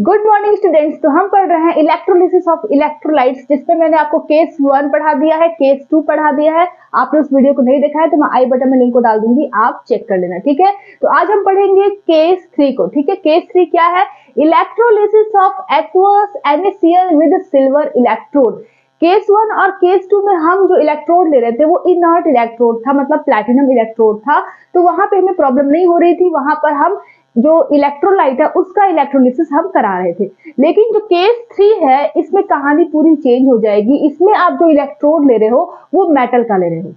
Good morning students. तो हम पढ़ रहे हैं इलेक्ट्रोलिसिस ऑफ इलेक्ट्रोलाइट्स, जिसमें मैंने आपको केस 1 पढ़ा दिया है, केस 2 पढ़ा दिया है। आपने उस वीडियो को नहीं देखा है तो मैं आई बटन में लिंक को डाल दूंगी, आप चेक कर लेना, ठीक है। तो आज हम पढ़ेंगे केस 3 को, ठीक है। केस 3 क्या है? Electrolysis of aqueous NaCl with silver electrode. Case 1 और केस 2 में हम जो इलेक्ट्रोड ले रहे थे वो इनर्ट इलेक्ट्रोड था, मतलब प्लैटिनम इलेक्ट्रोड था। तो वहां पे हमें प्रॉब्लम नहीं हो रही थी, वहां पर हम जो इलेक्ट्रोलाइट है उसका इलेक्ट्रोलिसिस हम करा रहे थे। लेकिन जो केस 3 है इसमें कहानी पूरी चेंज हो जाएगी। इसमें आप जो इलेक्ट्रोड ले रहे हो वो मेटल का ले रहे हो,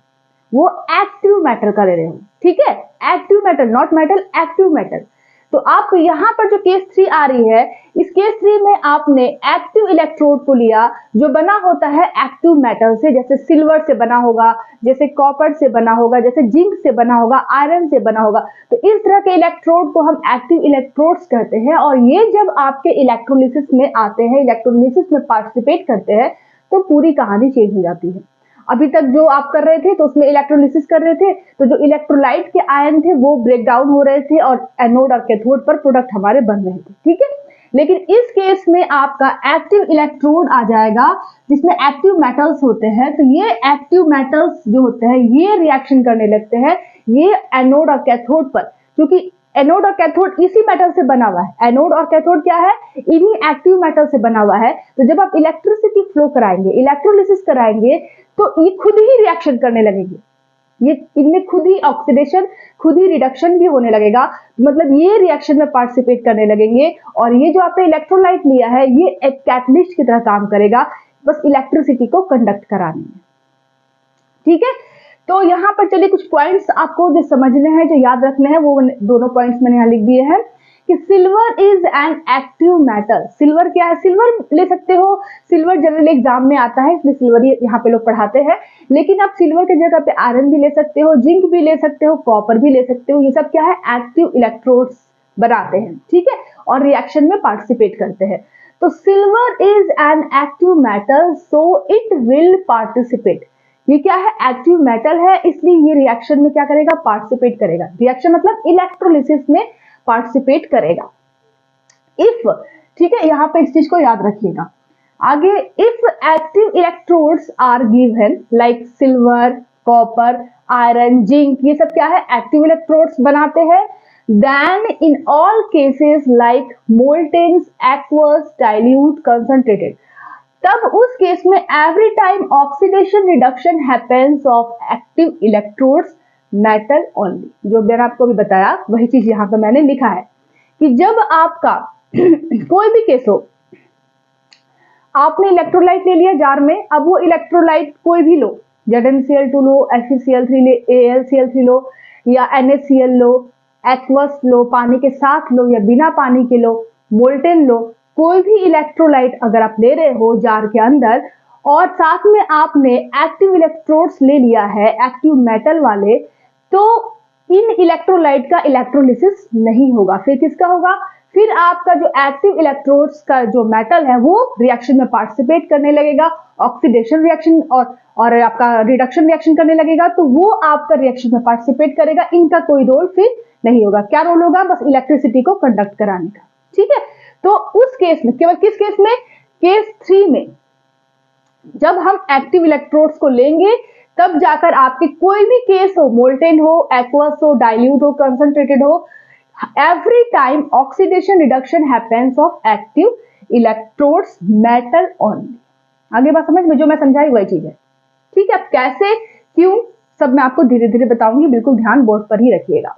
वो एक्टिव मेटल का ले रहे हो, ठीक है। Active metal, not metal, active metal. तो आप यहाँ पर जो केस 3 आ रही है, इस केस 3 में आपने एक्टिव इलेक्ट्रोड को लिया जो बना होता है एक्टिव मेटल से, जैसे सिल्वर से बना होगा, जैसे कॉपर से बना होगा, जैसे जिंक से बना होगा, आयरन से बना होगा। तो इस तरह के इलेक्ट्रोड को हम एक्टिव इलेक्ट्रोड्स कहते हैं। और ये जब आपके इलेक्ट्रोलिसिस में आते हैं, इलेक्ट्रोलिसिस में पार्टिसिपेट करते हैं, तो पूरी कहानी चेंज हो जाती है। अभी तक जो आप कर रहे थे तो उसमें इलेक्ट्रोलिसिस कर रहे थे, तो जो इलेक्ट्रोलाइट के आयन थे वो ब्रेक डाउन हो रहे थे और एनोड और कैथोड पर प्रोडक्ट हमारे बन रहे थे, ठीक है। लेकिन इस केस में आपका एक्टिव इलेक्ट्रोड आ जाएगा जिसमें एक्टिव मेटल्स होते हैं। तो ये एक्टिव मेटल्स जो होते हैं ये रिएक्शन करने लगते हैं ये एनोड और कैथोड पर, क्योंकि एनोड और कैथोड इसी मेटल से बना हुआ है। एनोड और कैथोड क्या है? इन्हीं एक्टिव मेटल से बना हुआ है। तो जब आप इलेक्ट्रिसिटी फ्लो कराएंगे, इलेक्ट्रोलिसिस कराएंगे, तो ये खुद ही रिएक्शन करने लगेंगे। ये इनमें खुद ही ऑक्सीडेशन, खुद ही रिडक्शन भी होने लगेगा, मतलब ये रिएक्शन में पार्टिसिपेट करने लगेंगे। और ये जो आपने इलेक्ट्रोलाइट लिया है ये एक कैटलिस्ट की तरह काम करेगा, बस इलेक्ट्रिसिटी को कंडक्ट कराने में, ठीक है। तो यहाँ पर चलिए कुछ पॉइंट्स आपको जो समझने हैं, जो याद रखने हैं, वो दोनों पॉइंट्स मैंने यहाँ लिख दिए हैं कि silver is an active metal. Silver क्या है? सिल्वर ले सकते हो, सिल्वर जनरली एग्जाम में आता है इसलिए सिल्वर यहाँ पे लोग पढ़ाते हैं। लेकिन आप सिल्वर के जगह पे आयरन भी ले सकते हो, जिंक भी ले सकते हो, कॉपर भी ले सकते हो। ये सब क्या है? एक्टिव इलेक्ट्रोड्स बनाते हैं, ठीक है, और रिएक्शन में पार्टिसिपेट करते हैं। तो silver is an active metal so it will participate. ये क्या है? एक्टिव मेटल है, इसलिए ये रिएक्शन में क्या करेगा? पार्टिसिपेट करेगा। रिएक्शन मतलब इलेक्ट्रोलिसिस में पार्टिसिपेट करेगा। इफ, ठीक है, यहां पे इस चीज को याद रखिएगा। आगे, if active electrodes are given like silver, copper, iron, zinc, ये सब क्या है? एक्टिव इलेक्ट्रोड्स बनाते हैं। Then in all cases like molten, aqueous, dilute, concentrated, तब उस केस में every time oxidation reduction happens of active electrodes metal only. जो मैंने आपको भी बताया वही चीज यहाँ पे मैंने लिखा है कि जब आपका कोई भी केस हो, आपने इलेक्ट्रोलाइट ले लिया जार में, अब वो इलेक्ट्रोलाइट कोई भी लो, ZnCl2 लो, FeCl3 ले, AlCl3 लो, या NaCl लो, एक्वस लो, पानी के साथ लो या बिना पानी के लो, मोल्टेन लो, कोई भी इलेक्ट्रोलाइट अगर आप ले रहे हो जार के अंदर और साथ में आपने एक्टिव इलेक्ट्रोड्स ले लिया है, एक्टिव मेटल वाले, तो इन इलेक्ट्रोलाइट का इलेक्ट्रोलिसिस नहीं होगा। फिर किसका होगा? फिर आपका जो एक्टिव इलेक्ट्रोड्स का जो मेटल है वो रिएक्शन में पार्टिसिपेट करने लगेगा, ऑक्सीडेशन रिएक्शन और आपका रिडक्शन रिएक्शन करने लगेगा। तो वो आपका रिएक्शन में पार्टिसिपेट करेगा, इनका कोई रोल फिर नहीं होगा। क्या रोल होगा? बस इलेक्ट्रिसिटी को कंडक्ट कराने का, ठीक है। तो उस केस में, केवल किस केस में? केस 3 में जब हम एक्टिव इलेक्ट्रोड्स को लेंगे तब जाकर आपके कोई भी केस हो, मोल्टेन हो, एक्वस हो, डाइल्यूट हो, कंसंट्रेटेड हो, every time oxidation reduction happens of active electrodes metal only. आगे बात समझ में? जो मैं समझाई वही चीज है, ठीक है। अब कैसे, क्यों, सब मैं आपको धीरे धीरे बताऊंगी, बिल्कुल ध्यान बोर्ड पर ही रखिएगा।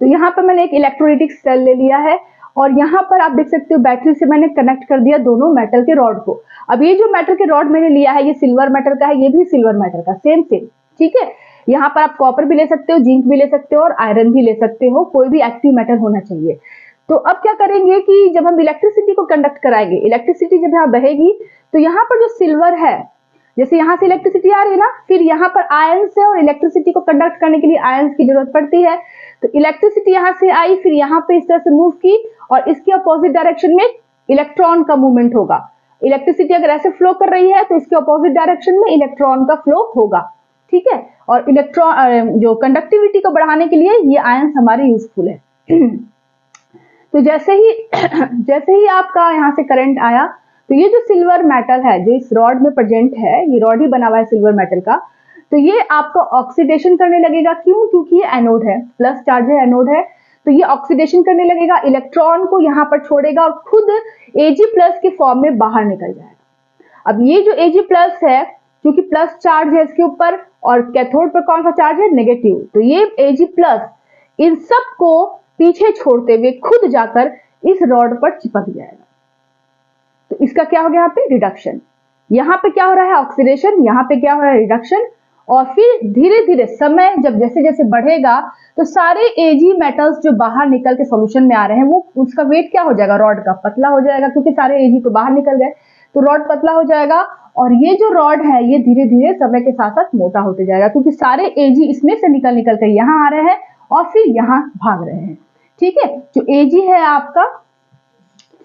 तो यहाँ पर मैंने एक इलेक्ट्रोलिटिक सेल ले लिया है और यहाँ पर आप देख सकते हो बैटरी से मैंने कनेक्ट कर दिया दोनों मेटल के रॉड को। अब ये जो मेटल के रॉड मैंने लिया है ये सिल्वर मेटल का है, ये भी सिल्वर मेटल का, सेम, ठीक है। यहाँ पर आप कॉपर भी ले सकते हो, जिंक भी ले सकते हो और आयरन भी ले सकते हो, कोई भी एक्टिव मेटल होना चाहिए। तो अब क्या करेंगे कि जब हम इलेक्ट्रिसिटी को कंडक्ट कराएंगे, इलेक्ट्रिसिटी जब यहाँ बहेगी तो यहाँ पर जो सिल्वर है, जैसे यहाँ से इलेक्ट्रिसिटी आ रही है ना, फिर यहाँ पर आयंस है और इलेक्ट्रिसिटी को कंडक्ट करने के लिए आयंस की जरूरत पड़ती है। तो इलेक्ट्रिसिटी यहाँ से आई, फिर यहाँ पे इस तरह से मूव की और इसके अपोजिट डायरेक्शन में इलेक्ट्रॉन का मूवमेंट होगा। इलेक्ट्रिसिटी अगर ऐसे फ्लो कर रही है तो इसके अपोजिट डायरेक्शन में इलेक्ट्रॉन का फ्लो होगा, ठीक है। और इलेक्ट्रॉन जो कंडक्टिविटी को बढ़ाने के लिए ये आयंस हमारे यूजफुल है। तो जैसे ही आपका यहाँ से करंट आया, तो ये जो सिल्वर मेटल है जो इस रॉड में प्रेजेंट है, ये रॉड ही बना हुआ है सिल्वर मेटल का, तो ये आपका ऑक्सीडेशन करने लगेगा। क्यों? क्योंकि ये एनोड है, प्लस चार्ज है, एनोड है, तो ये ऑक्सीडेशन करने लगेगा, इलेक्ट्रॉन को यहाँ पर छोड़ेगा और खुद Ag प्लस के फॉर्म में बाहर निकल जाएगा। अब ये जो Ag प्लस है, क्योंकि प्लस चार्ज है इसके ऊपर और कैथोड पर कौन सा चार्ज है? नेगेटिव, तो ये Ag प्लस इन सब को पीछे छोड़ते हुए खुद जाकर इस रॉड पर चिपक जाएगा। तो इसका क्या हो गया? यहाँ पे रिडक्शन, यहाँ पे क्या हो रहा है? ऑक्सीडेशन, यहाँ पे क्या हो रहा है? रिडक्शन। और फिर धीरे धीरे समय जब जैसे जैसे बढ़ेगा तो सारे Ag मेटल्स जो बाहर निकल के सॉल्यूशन में आ रहे हैं, वो उसका वेट क्या हो जाएगा? रॉड का पतला हो जाएगा, क्योंकि सारे Ag तो बाहर निकल गए, तो रॉड पतला हो जाएगा। और ये जो रॉड है ये धीरे धीरे समय के साथ साथ मोटा होते जाएगा, क्योंकि सारे Ag इसमें से निकल निकल कर यहाँ आ रहे हैं और फिर यहाँ भाग रहे हैं। ठीक है, जो Ag है आपका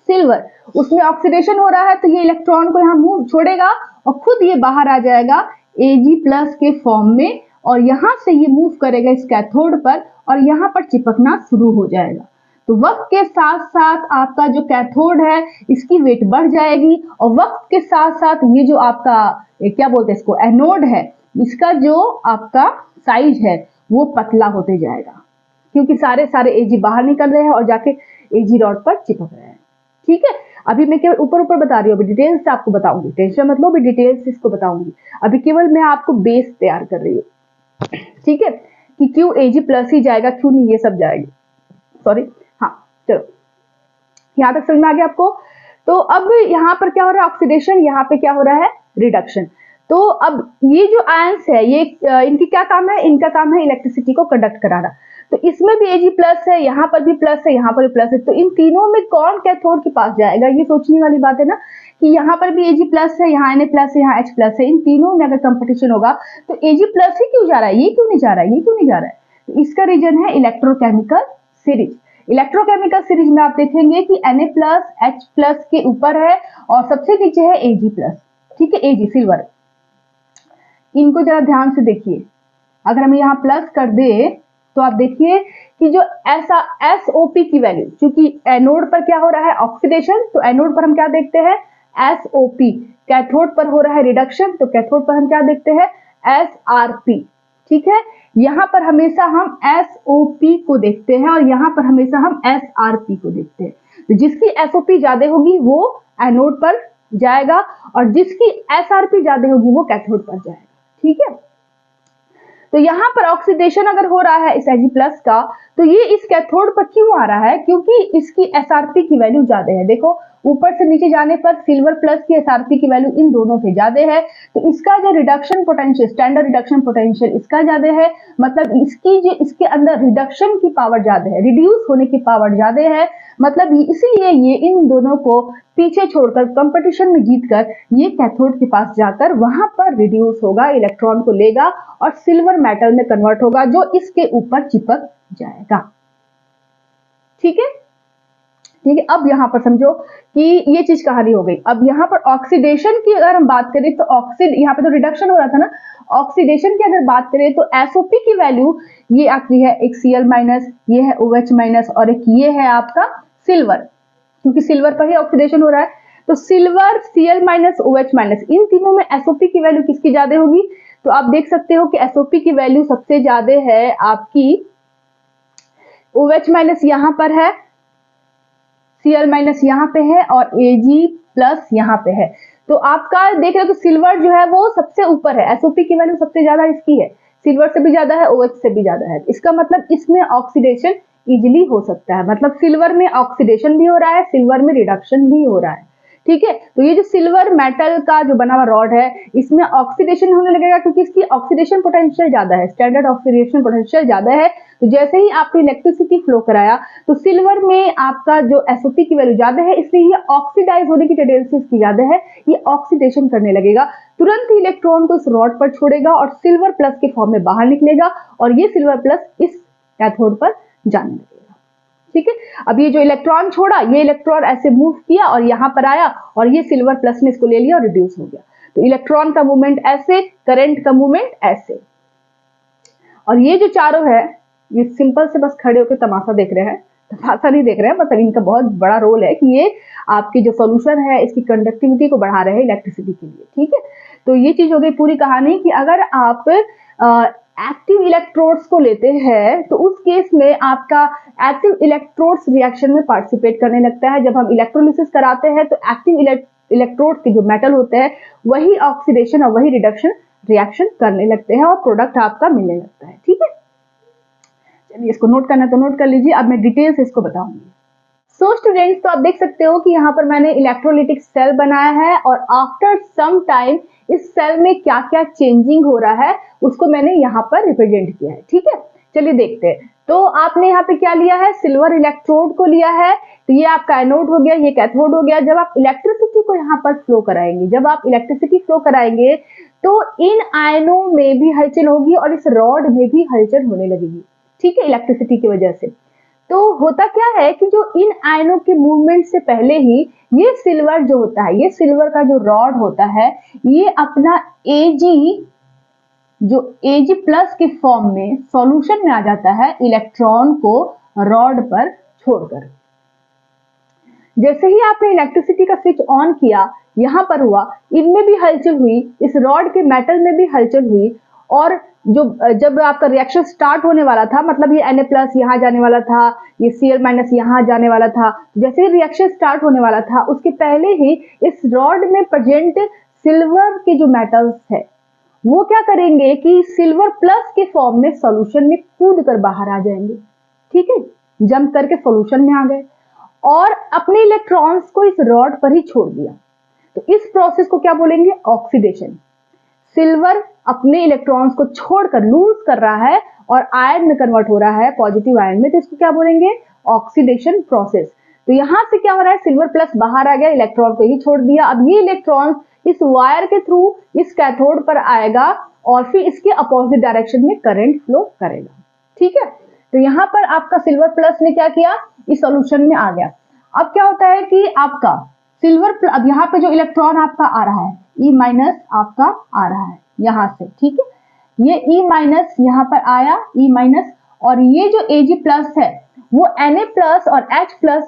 सिल्वर, उसमें ऑक्सीडेशन हो रहा है, तो ये इलेक्ट्रॉन को यहाँ मूव छोड़ेगा और खुद ये बाहर आ जाएगा Ag प्लस के फॉर्म में, और यहाँ से ये मूव करेगा इस कैथोड पर और यहाँ पर चिपकना शुरू हो जाएगा। तो वक्त के साथ साथ आपका जो कैथोड है इसकी वेट बढ़ जाएगी, और वक्त के साथ साथ ये जो आपका क्या बोलते हैं इसको, एनोड है, इसका जो आपका साइज है वो पतला होते जाएगा, क्योंकि सारे Ag बाहर निकल रहे हैं और जाके Ag रॉड पर चिपक रहे हैं। ठीक है, अभी मैं केवल ऊपर ऊपर बता रही हूँ, अभी डिटेल्स से आपको बताऊंगी, टेंशन मत लो, अभी डिटेल्स से इसको बताऊंगी। अभी केवल मैं आपको बेस तैयार कर रही हूँ, ठीक है, कि क्यों Ag प्लस ही जाएगा, क्यों नहीं ये सब जाएगी। सॉरी, हाँ चलो यहाँ तक समझ में आ गया आपको। तो अब यहाँ पर क्या हो रहा है? ऑक्सीडेशन, यहाँ पे क्या हो रहा है? रिडक्शन। तो अब ये जो आयंस है ये इनकी क्या काम है? इनका काम है इलेक्ट्रिसिटी को कंडक्ट कराना। तो इसमें भी Ag प्लस है, यहाँ पर भी प्लस है, यहाँ पर भी प्लस है, तो इन तीनों में कौन कैथोड के पास जाएगा? ये सोचने वाली बात है ना, कि यहाँ पर भी Ag प्लस है, यहाँ Na प्लस है, यहाँ H प्लस है, इन तीनों में अगर कंपटीशन होगा तो Ag प्लस ही क्यों जा रहा है? ये क्यों नहीं जा रहा है? ये क्यों नहीं जा रहा है? तो इसका रीजन है इलेक्ट्रोकेमिकल सीरीज। इलेक्ट्रोकेमिकल सीरीज में आप देखेंगे कि Na प्लस H प्लस के ऊपर है और सबसे नीचे है Ag प्लस। ठीक है, Ag सिल्वर। इनको जरा ध्यान से देखिए, अगर हम यहाँ प्लस कर दे तो आप देखिए कि जो ऐसा SOP की वैल्यू, क्योंकि एनोड पर क्या हो रहा है? ऑक्सीडेशन, तो एनोड पर हम क्या देखते हैं? SOP। कैथोड पर हो रहा है रिडक्शन, तो कैथोड पर हम क्या देखते हैं? SRP। ठीक है, यहाँ पर हमेशा हम SOP को देखते हैं और यहाँ पर हमेशा हम SRP को देखते हैं। तो जिसकी SOP ज्यादा होगी वो एनोड पर जाएगा और जिसकी SRP ज्यादा होगी वो कैथोड पर जाएगा। ठीक है, तो यहाँ पर ऑक्सीडेशन अगर हो रहा है इस Ag प्लस का, तो ये इस कैथोड पर क्यों आ रहा है? क्योंकि इसकी SRP की वैल्यू ज्यादा है। देखो ऊपर से नीचे जाने पर सिल्वर प्लस की SRP की वैल्यू इन दोनों से ज्यादा है, तो इसका जो reduction potential, standard reduction potential इसका ज्यादा है, मतलब इसकी जो इसके अंदर रिडक्शन की पावर ज्यादा है, रिड्यूस होने की पावर ज्यादा है, मतलब इसीलिए ये इन दोनों को पीछे छोड़कर कंपटीशन में जीतकर ये कैथोड के पास जाकर वहां पर रिड्यूस होगा, इलेक्ट्रॉन को लेगा और सिल्वर मेटल में कन्वर्ट होगा जो इसके ऊपर चिपक जाएगा। ठीक है, ठीक है, अब यहां पर समझो कि ये चीज कहानी हो गई। अब यहाँ पर ऑक्सीडेशन की अगर हम बात करें तो यहाँ पे तो रिडक्शन हो रहा था ना, ऑक्सीडेशन की अगर बात करें तो SOP की वैल्यू ये आती है, एक Cl माइनस, ये है OH माइनस और एक ये है आपका सिल्वर, क्योंकि सिल्वर पर ही ऑक्सीडेशन हो रहा है। तो silver, Cl minus, OH minus, इन तीनों में SOP की वैल्यू किसकी ज्यादा होगी? तो आप देख सकते हो कि SOP की वैल्यू सबसे ज्यादा है आपकी OH माइनस यहाँ पर है, Cl माइनस यहाँ पे है और Ag प्लस यहाँ पे है। तो आपका देख रहे हो कि सिल्वर जो है वो सबसे ऊपर है, SOP की वैल्यू सबसे ज्यादा इसकी है, सिल्वर से भी ज्यादा है, OH से भी ज्यादा है। इसका मतलब इसमें ऑक्सीडेशन इजिली हो सकता है, मतलब सिल्वर में ऑक्सीडेशन भी हो रहा है, सिल्वर में रिडक्शन भी हो रहा है। ठीक है, तो ये जो सिल्वर मेटल का जो बना हुआ रॉड है इसमें ऑक्सीडेशन होने लगेगा, क्योंकि इसकी ऑक्सीडेशन पोटेंशियल ज्यादा है, स्टैंडर्ड ऑक्सीडेशन पोटेंशियल ज्यादा है। तो जैसे ही आपने इलेक्ट्रिसिटी फ्लो कराया तो सिल्वर में आपका जो SOP की वैल्यू ज्यादा है, इसलिए ये ऑक्सीडाइज होने की टेंडेंसी इसकी ज्यादा है, ये ऑक्सीडेशन करने लगेगा, तुरंत ही इलेक्ट्रॉन को इस रॉड पर छोड़ेगा और सिल्वर प्लस के फॉर्म में बाहर निकलेगा और ये सिल्वर प्लस इस कैथोड पर जाने लगेगा। ठीक है, अब ये जो इलेक्ट्रॉन छोड़ा, ये इलेक्ट्रॉन ऐसे मूव किया और यहाँ पर आया और ये सिल्वर प्लस ने इसको ले लिया और रिड्यूस हो गया। तो इलेक्ट्रॉन का मूवमेंट ऐसे, करंट का मूवमेंट ऐसे, और ये जो चारों है ये सिंपल से बस खड़े होकर तमाशा देख रहे हैं, तमाशा नहीं देख रहे हैं, मतलब इनका बहुत बड़ा रोल है कि ये आपकी जो सॉल्यूशन है इसकी कंडक्टिविटी को बढ़ा रहे हैं इलेक्ट्रिसिटी के लिए, ठीक है। तो ये चीज हो गई पूरी कहानी कि अगर आप एक्टिव इलेक्ट्रोड्स को लेते हैं तो उस केस में आपका एक्टिव इलेक्ट्रोड्स रिएक्शन में पार्टिसिपेट करने लगता है। जब हम इलेक्ट्रोलिसिस कराते हैं तो एक्टिव इलेक्ट्रोड्स के जो मेटल होते हैं वही ऑक्सीडेशन और वही रिडक्शन रिएक्शन करने लगते हैं और प्रोडक्ट आपका मिलने लगता है, ठीक है। चलिए इसको नोट करना तो नोट कर लीजिए, अब मैं डिटेल से इसको बताऊंगी। सो स्टूडेंट्स, तो आप देख सकते हो कि यहाँ पर मैंने इलेक्ट्रोलिटिक सेल बनाया है और आफ्टर सम टाइम इस सेल में क्या क्या चेंजिंग हो रहा है उसको मैंने यहाँ पर रिप्रेजेंट किया है, ठीक है। चलिए देखते हैं। तो आपने यहाँ पे क्या लिया है, सिल्वर इलेक्ट्रोड को लिया है, तो ये आपका एनोड हो गया, ये कैथोड हो गया। जब आप इलेक्ट्रिसिटी को यहाँ पर फ्लो कराएंगे, जब आप इलेक्ट्रिसिटी फ्लो कराएंगे तो इन आयनों में भी हलचल होगी और इस रॉड में भी हलचल होने लगेगी, ठीक है, इलेक्ट्रिसिटी की वजह से। तो होता क्या है कि जो इन आयनों के मूवमेंट से पहले ही ये सिल्वर जो होता है, ये सिल्वर का जो रॉड होता है, ये अपना Ag प्लस के फॉर्म में सॉल्यूशन में आ जाता है इलेक्ट्रॉन को रॉड पर छोड़कर। जैसे ही आपने इलेक्ट्रिसिटी का स्विच ऑन किया, यहां पर हुआ, इनमें भी हलचल हुई, इस रॉड के मेटल में भी हलचल हुई और जब आपका रिएक्शन स्टार्ट होने वाला था, मतलब ये Na+ यहाँ जाने वाला था, ये Cl- यहाँ जाने वाला था, जैसे ही रिएक्शन स्टार्ट होने वाला था उसके पहले ही इस रॉड में प्रेजेंट सिल्वर के जो मेटल्स है वो क्या करेंगे कि सिल्वर प्लस के फॉर्म में सॉल्यूशन में कूद कर बाहर आ जाएंगे, ठीक है, जंप करके सॉल्यूशन में आ गए और अपने इलेक्ट्रॉन्स को इस रॉड पर ही छोड़ दिया। तो इस प्रोसेस को क्या बोलेंगे, ऑक्सीडेशन। सिल्वर अपने इलेक्ट्रॉन्स को छोड़कर लूज कर रहा है और आयन में कन्वर्ट हो रहा है, पॉजिटिव आयन में, तो इसको क्या बोलेंगे, ऑक्सीडेशन प्रोसेस। तो यहां से क्या हो रहा है, सिल्वर प्लस बाहर आ गया, इलेक्ट्रॉन को ही छोड़ दिया। अब ये इलेक्ट्रॉन इस वायर के थ्रू इस कैथोड पर आएगा और फिर इसके अपोजिट डायरेक्शन में करंट फ्लो करेगा, ठीक है। तो यहाँ पर आपका सिल्वर प्लस ने क्या किया, इस सॉल्यूशन में आ गया। अब क्या होता है कि आपका सिल्वर, अब यहाँ पे जो इलेक्ट्रॉन आपका आ रहा है E- आपका आ रहा है यहां से, ठीक है, ये E- यहाँ पर आया, E- और ये जो Ag+ है वो Na+ और H+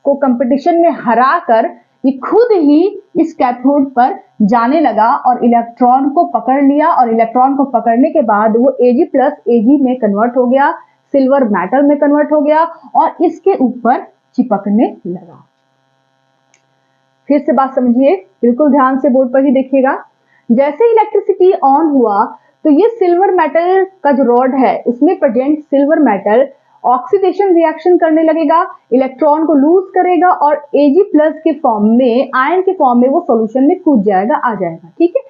को कंपटीशन में हरा कर ये खुद ही इस कैथोड पर जाने लगा और इलेक्ट्रॉन को पकड़ लिया और इलेक्ट्रॉन को पकड़ने के बाद वो Ag+ Ag में कन्वर्ट हो गया, सिल्वर मेटल में कन्वर्ट हो गया और इसके ऊपर चिपकने लगा। फिर से बात समझिए, बिल्कुल ध्यान से बोर्ड पर ही देखिएगा। जैसे इलेक्ट्रिसिटी ऑन हुआ तो ये सिल्वर मेटल का जो रॉड है उसमें present silver metal oxidation reaction करने लगेगा, इलेक्ट्रॉन को लूज करेगा और Ag+ के फॉर्म में, आयन के फॉर्म में वो सॉल्यूशन में कूद जाएगा, आ जाएगा, ठीक है।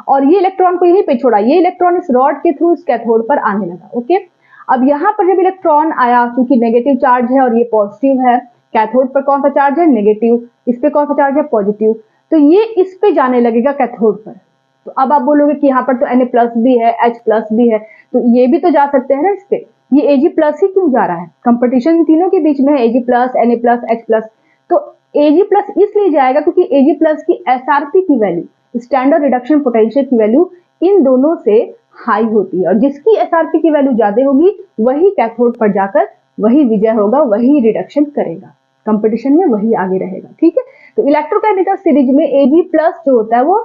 और ये इलेक्ट्रॉन को यहीं पे छोड़ा, ये इलेक्ट्रॉन इस रॉड के थ्रू इस कैथोड पर आने लगा, ओके। अब यहाँ पर जब इलेक्ट्रॉन आया, क्योंकि नेगेटिव चार्ज है और ये पॉजिटिव है, कैथोड पर कौन सा चार्ज है, नेगेटिव, इस पे कौन सा चार्ज है, पॉजिटिव, तो ये इस पे जाने लगेगा कैथोड पर। तो अब आप बोलोगे कि यहाँ पर तो Na+ भी है, H+ भी है, तो ये भी तो जा सकते हैं ना इस पे, ये Ag+ ही क्यों जा रहा है, कंपटीशन तीनों के बीच में है, Ag+, Na+, H+, तो Ag+ इसलिए जाएगा क्योंकि Ag+ की SRP की वैल्यू, स्टैंडर्ड रिडक्शन पोटेंशियल की वैल्यू इन दोनों से हाई होती है और जिसकी SRP की वैल्यू ज्यादा होगी वही कैथोड पर जाकर वही विजय होगा, वही रिडक्शन करेगा, कंपटीशन में वही आगे रहेगा, ठीक है। तो इलेक्ट्रोकेमिकल सीरीज में Ag+ जो होता है वो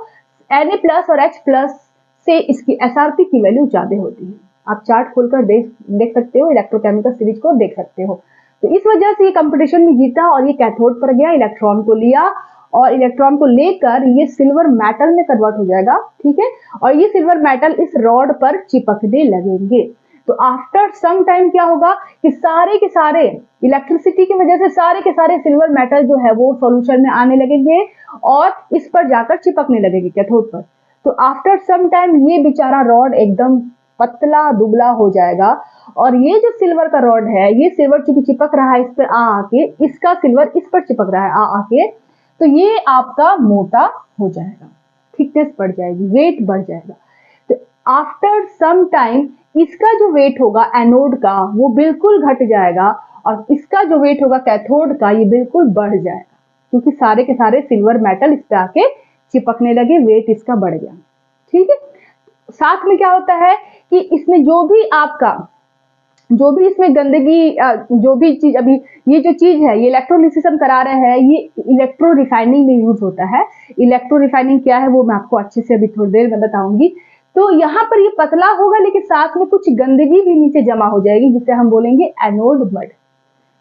Na+ और H+ से इसकी SRP की वैल्यू ज्यादा होती है। आप चार्ट खोलकर देख सकते हो, इलेक्ट्रोकेमिकल सीरीज को देख सकते हो। तो इस वजह से ये कंपटीशन में जीता और ये कैथोड पर गया, इलेक्ट्रॉन को लिया और इलेक्ट्रॉन को लेकर ये सिल्वर मेटल में कन्वर्ट हो जाएगा, ठीक है, और ये सिल्वर मेटल इस रॉड पर चिपकने लगेंगे। तो आफ्टर सम टाइम क्या होगा कि सारे के सारे इलेक्ट्रिसिटी की वजह से सारे के सारे सिल्वर मेटल जो है वो सॉल्यूशन में आने लगेंगे और इस पर जाकर चिपकने लगेंगे कैथोड पर। तो आफ्टर सम टाइम ये बेचारा रॉड एकदम पतला दुबला हो जाएगा और ये जो सिल्वर का रॉड है, ये सिल्वर चूंकि चिपक रहा है इस पर आके, इसका सिल्वर इस पर चिपक रहा है आके, तो ये आपका मोटा हो जाएगा, थिकनेस बढ़ जाएगी, वेट बढ़ जाएगा। तो आफ्टर सम टाइम इसका जो वेट होगा एनोड का वो बिल्कुल घट जाएगा और इसका जो वेट होगा कैथोड का ये बिल्कुल बढ़ जाएगा, क्योंकि सारे के सारे सिल्वर मेटल इस पे आके चिपकने लगे, वेट इसका बढ़ गया, ठीक है। साथ में क्या होता है कि इसमें जो भी आपका जो भी इसमें गंदगी जो भी चीज अभी ये जो चीज है ये इलेक्ट्रोलिसिस हम करा रहे हैं, ये इलेक्ट्रो रिफाइनिंग में यूज होता है। इलेक्ट्रो रिफाइनिंग क्या है वो मैं आपको अच्छे से अभी थोड़ी देर में बताऊंगी। तो यहाँ पर ये पतला होगा लेकिन साथ में कुछ गंदगी भी नीचे जमा हो जाएगी जिसे हम बोलेंगे एनोड मड।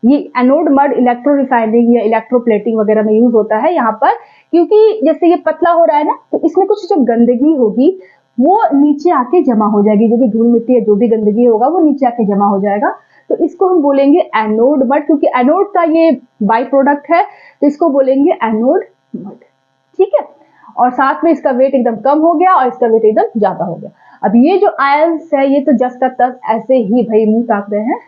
ये एनोड मड इलेक्ट्रो रिफाइनिंग या इलेक्ट्रोप्लेटिंग वगैरह में यूज होता है यहाँ पर, क्योंकि जैसे ये पतला हो रहा है ना तो इसमें कुछ जो गंदगी होगी वो नीचे आके जमा हो जाएगी, जो भी धूल मिट्टी या जो भी गंदगी होगा वो नीचे आके जमा हो जाएगा। तो इसको हम बोलेंगे एनोड मड, क्योंकि एनोड का ये बाई प्रोडक्ट है तो इसको बोलेंगे एनोड मड। ठीक है, और साथ में इसका वेट एकदम कम हो गया और इसका वेट एकदम ज्यादा हो गया। अब ये जो आयंस है ये तो जस्ट का तक ऐसे ही भाई मुंह ताक रहे हैं